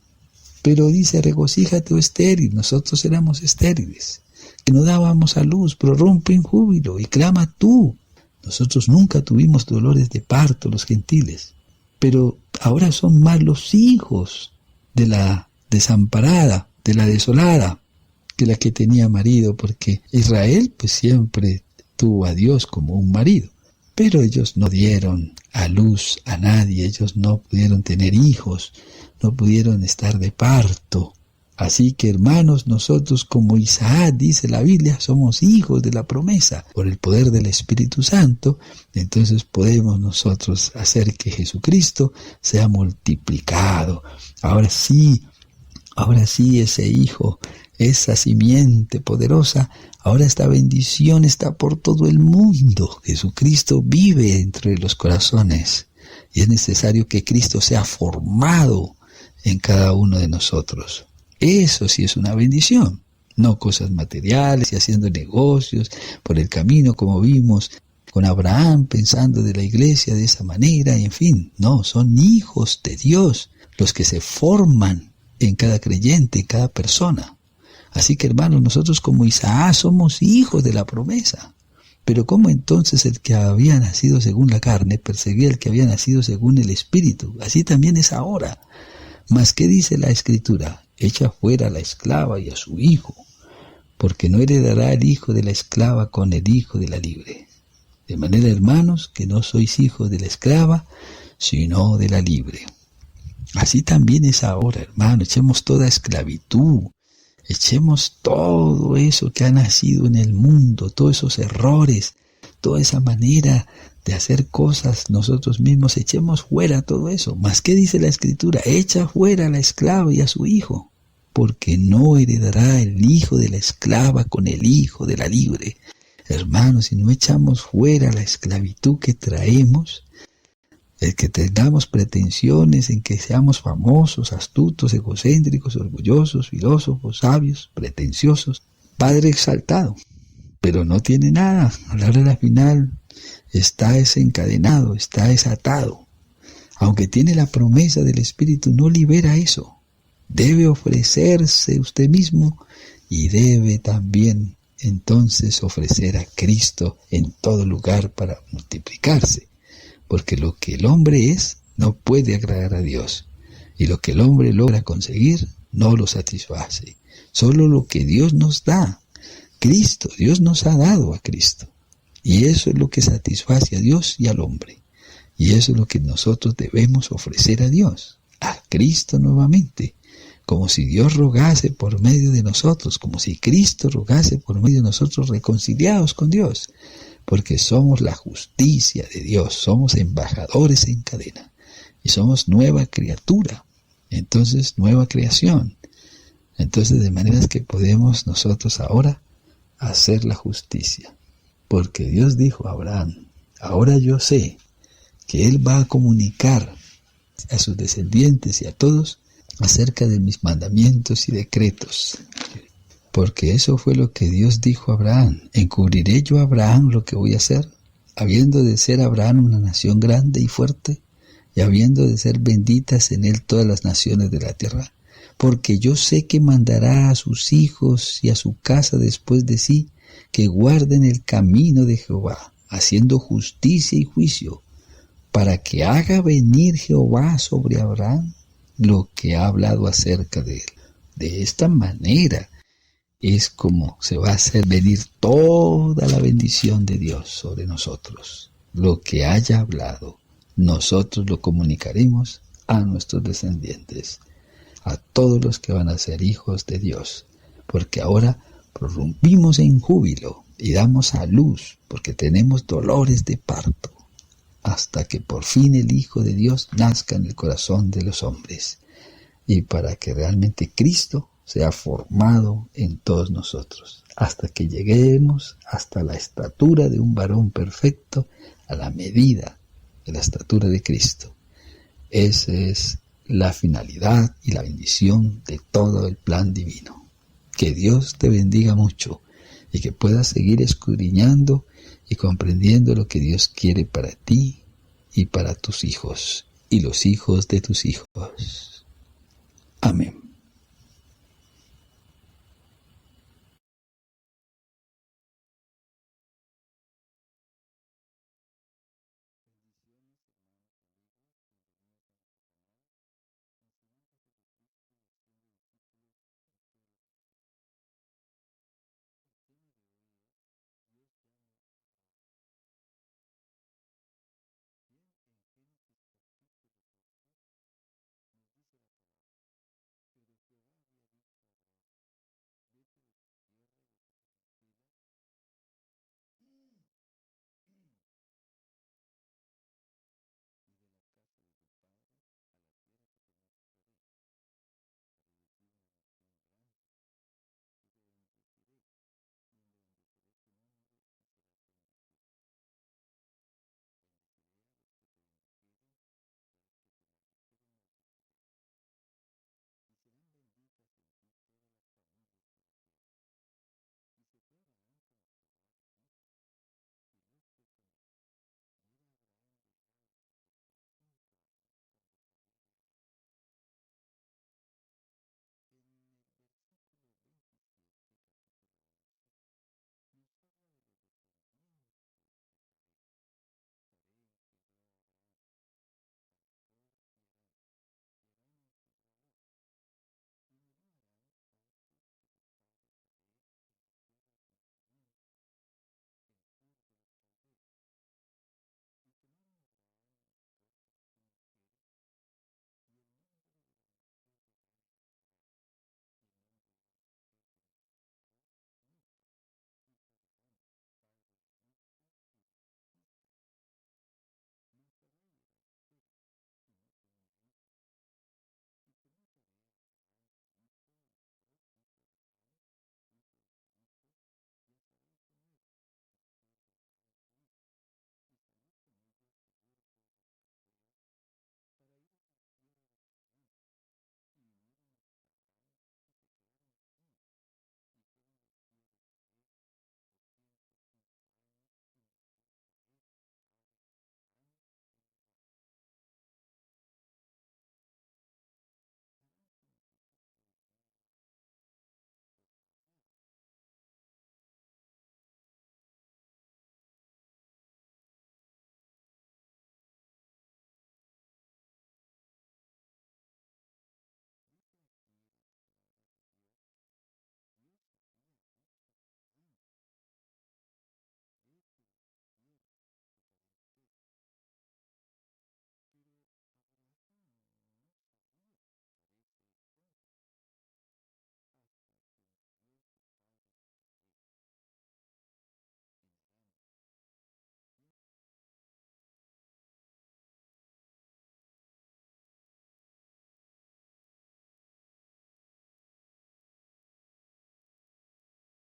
Pero dice: regocíjate, oh estéril, nosotros éramos estériles, que no dábamos a luz, prorrumpe en júbilo y clama tú. Nosotros nunca tuvimos dolores de parto, los gentiles, pero ahora son más los hijos de la desamparada, de la desolada, que la que tenía marido, porque Israel pues siempre tuvo a Dios como un marido, pero ellos no dieron a luz a nadie, ellos no pudieron tener hijos, no pudieron estar de parto. Así que, hermanos, nosotros como Isaac, dice la Biblia, somos hijos de la promesa por el poder del Espíritu Santo. Entonces podemos nosotros hacer que Jesucristo sea multiplicado. Ahora sí, ese hijo, esa simiente poderosa, ahora esta bendición está por todo el mundo. Jesucristo vive entre los corazones y es necesario que Cristo sea formado en cada uno de nosotros. Eso sí es una bendición, no cosas materiales y haciendo negocios por el camino como vimos con Abraham, pensando de la iglesia de esa manera, y en fin, no, son hijos de Dios los que se forman en cada creyente, en cada persona. Así que, hermanos, nosotros como Isaac somos hijos de la promesa. Pero ¿cómo entonces el que había nacido según la carne perseguía al que había nacido según el Espíritu? Así también es ahora. Mas, ¿qué dice la Escritura? Echa fuera a la esclava y a su hijo, porque no heredará el hijo de la esclava con el hijo de la libre. De manera, hermanos, que no sois hijos de la esclava, sino de la libre. Así también es ahora, hermano. Echemos toda esclavitud, echemos todo eso que ha nacido en el mundo, todos esos errores, toda esa manera de hacer cosas nosotros mismos, echemos fuera todo eso. Mas, ¿qué dice la Escritura? Echa fuera a la esclava y a su hijo, porque no heredará el hijo de la esclava con el hijo de la libre. Hermanos, si no echamos fuera la esclavitud que traemos, el que tengamos pretensiones en que seamos famosos, astutos, egocéntricos, orgullosos, filósofos, sabios, pretenciosos, Padre exaltado, pero no tiene nada, a la hora de la final está desencadenado, está desatado. Aunque tiene la promesa del Espíritu, no libera eso. Debe ofrecerse usted mismo y debe también entonces ofrecer a Cristo en todo lugar para multiplicarse. Porque lo que el hombre es no puede agradar a Dios. Y lo que el hombre logra conseguir no lo satisface. Solo lo que Dios nos da. Cristo, Dios nos ha dado a Cristo. Y eso es lo que satisface a Dios y al hombre. Y eso es lo que nosotros debemos ofrecer a Dios, a Cristo nuevamente. Como si Dios rogase por medio de nosotros, como si Cristo rogase por medio de nosotros reconciliados con Dios. Porque somos la justicia de Dios, somos embajadores en cadena. Y somos nueva criatura, entonces nueva creación. Entonces de maneras que podemos nosotros ahora hacer la justicia. Porque Dios dijo a Abraham, ahora yo sé que Él va a comunicar a sus descendientes y a todos acerca de mis mandamientos y decretos. Porque eso fue lo que Dios dijo a Abraham. ¿Encubriré yo a Abraham lo que voy a hacer? Habiendo de ser Abraham una nación grande y fuerte, y habiendo de ser benditas en él todas las naciones de la tierra. Porque yo sé que mandará a sus hijos y a su casa después de sí, que guarden el camino de Jehová, haciendo justicia y juicio, para que haga venir Jehová sobre Abraham lo que ha hablado acerca de él. De esta manera es como se va a hacer venir toda la bendición de Dios sobre nosotros. Lo que haya hablado, nosotros lo comunicaremos a nuestros descendientes, a todos los que van a ser hijos de Dios, porque ahora prorrumpimos en júbilo y damos a luz, porque tenemos dolores de parto, hasta que por fin el Hijo de Dios nazca en el corazón de los hombres, y para que realmente Cristo sea formado en todos nosotros, hasta que lleguemos hasta la estatura de un varón perfecto, a la medida de la estatura de Cristo. Esa es la finalidad y la bendición de todo el plan divino. Que Dios te bendiga mucho y que puedas seguir escudriñando y comprendiendo lo que Dios quiere para ti y para tus hijos y los hijos de tus hijos.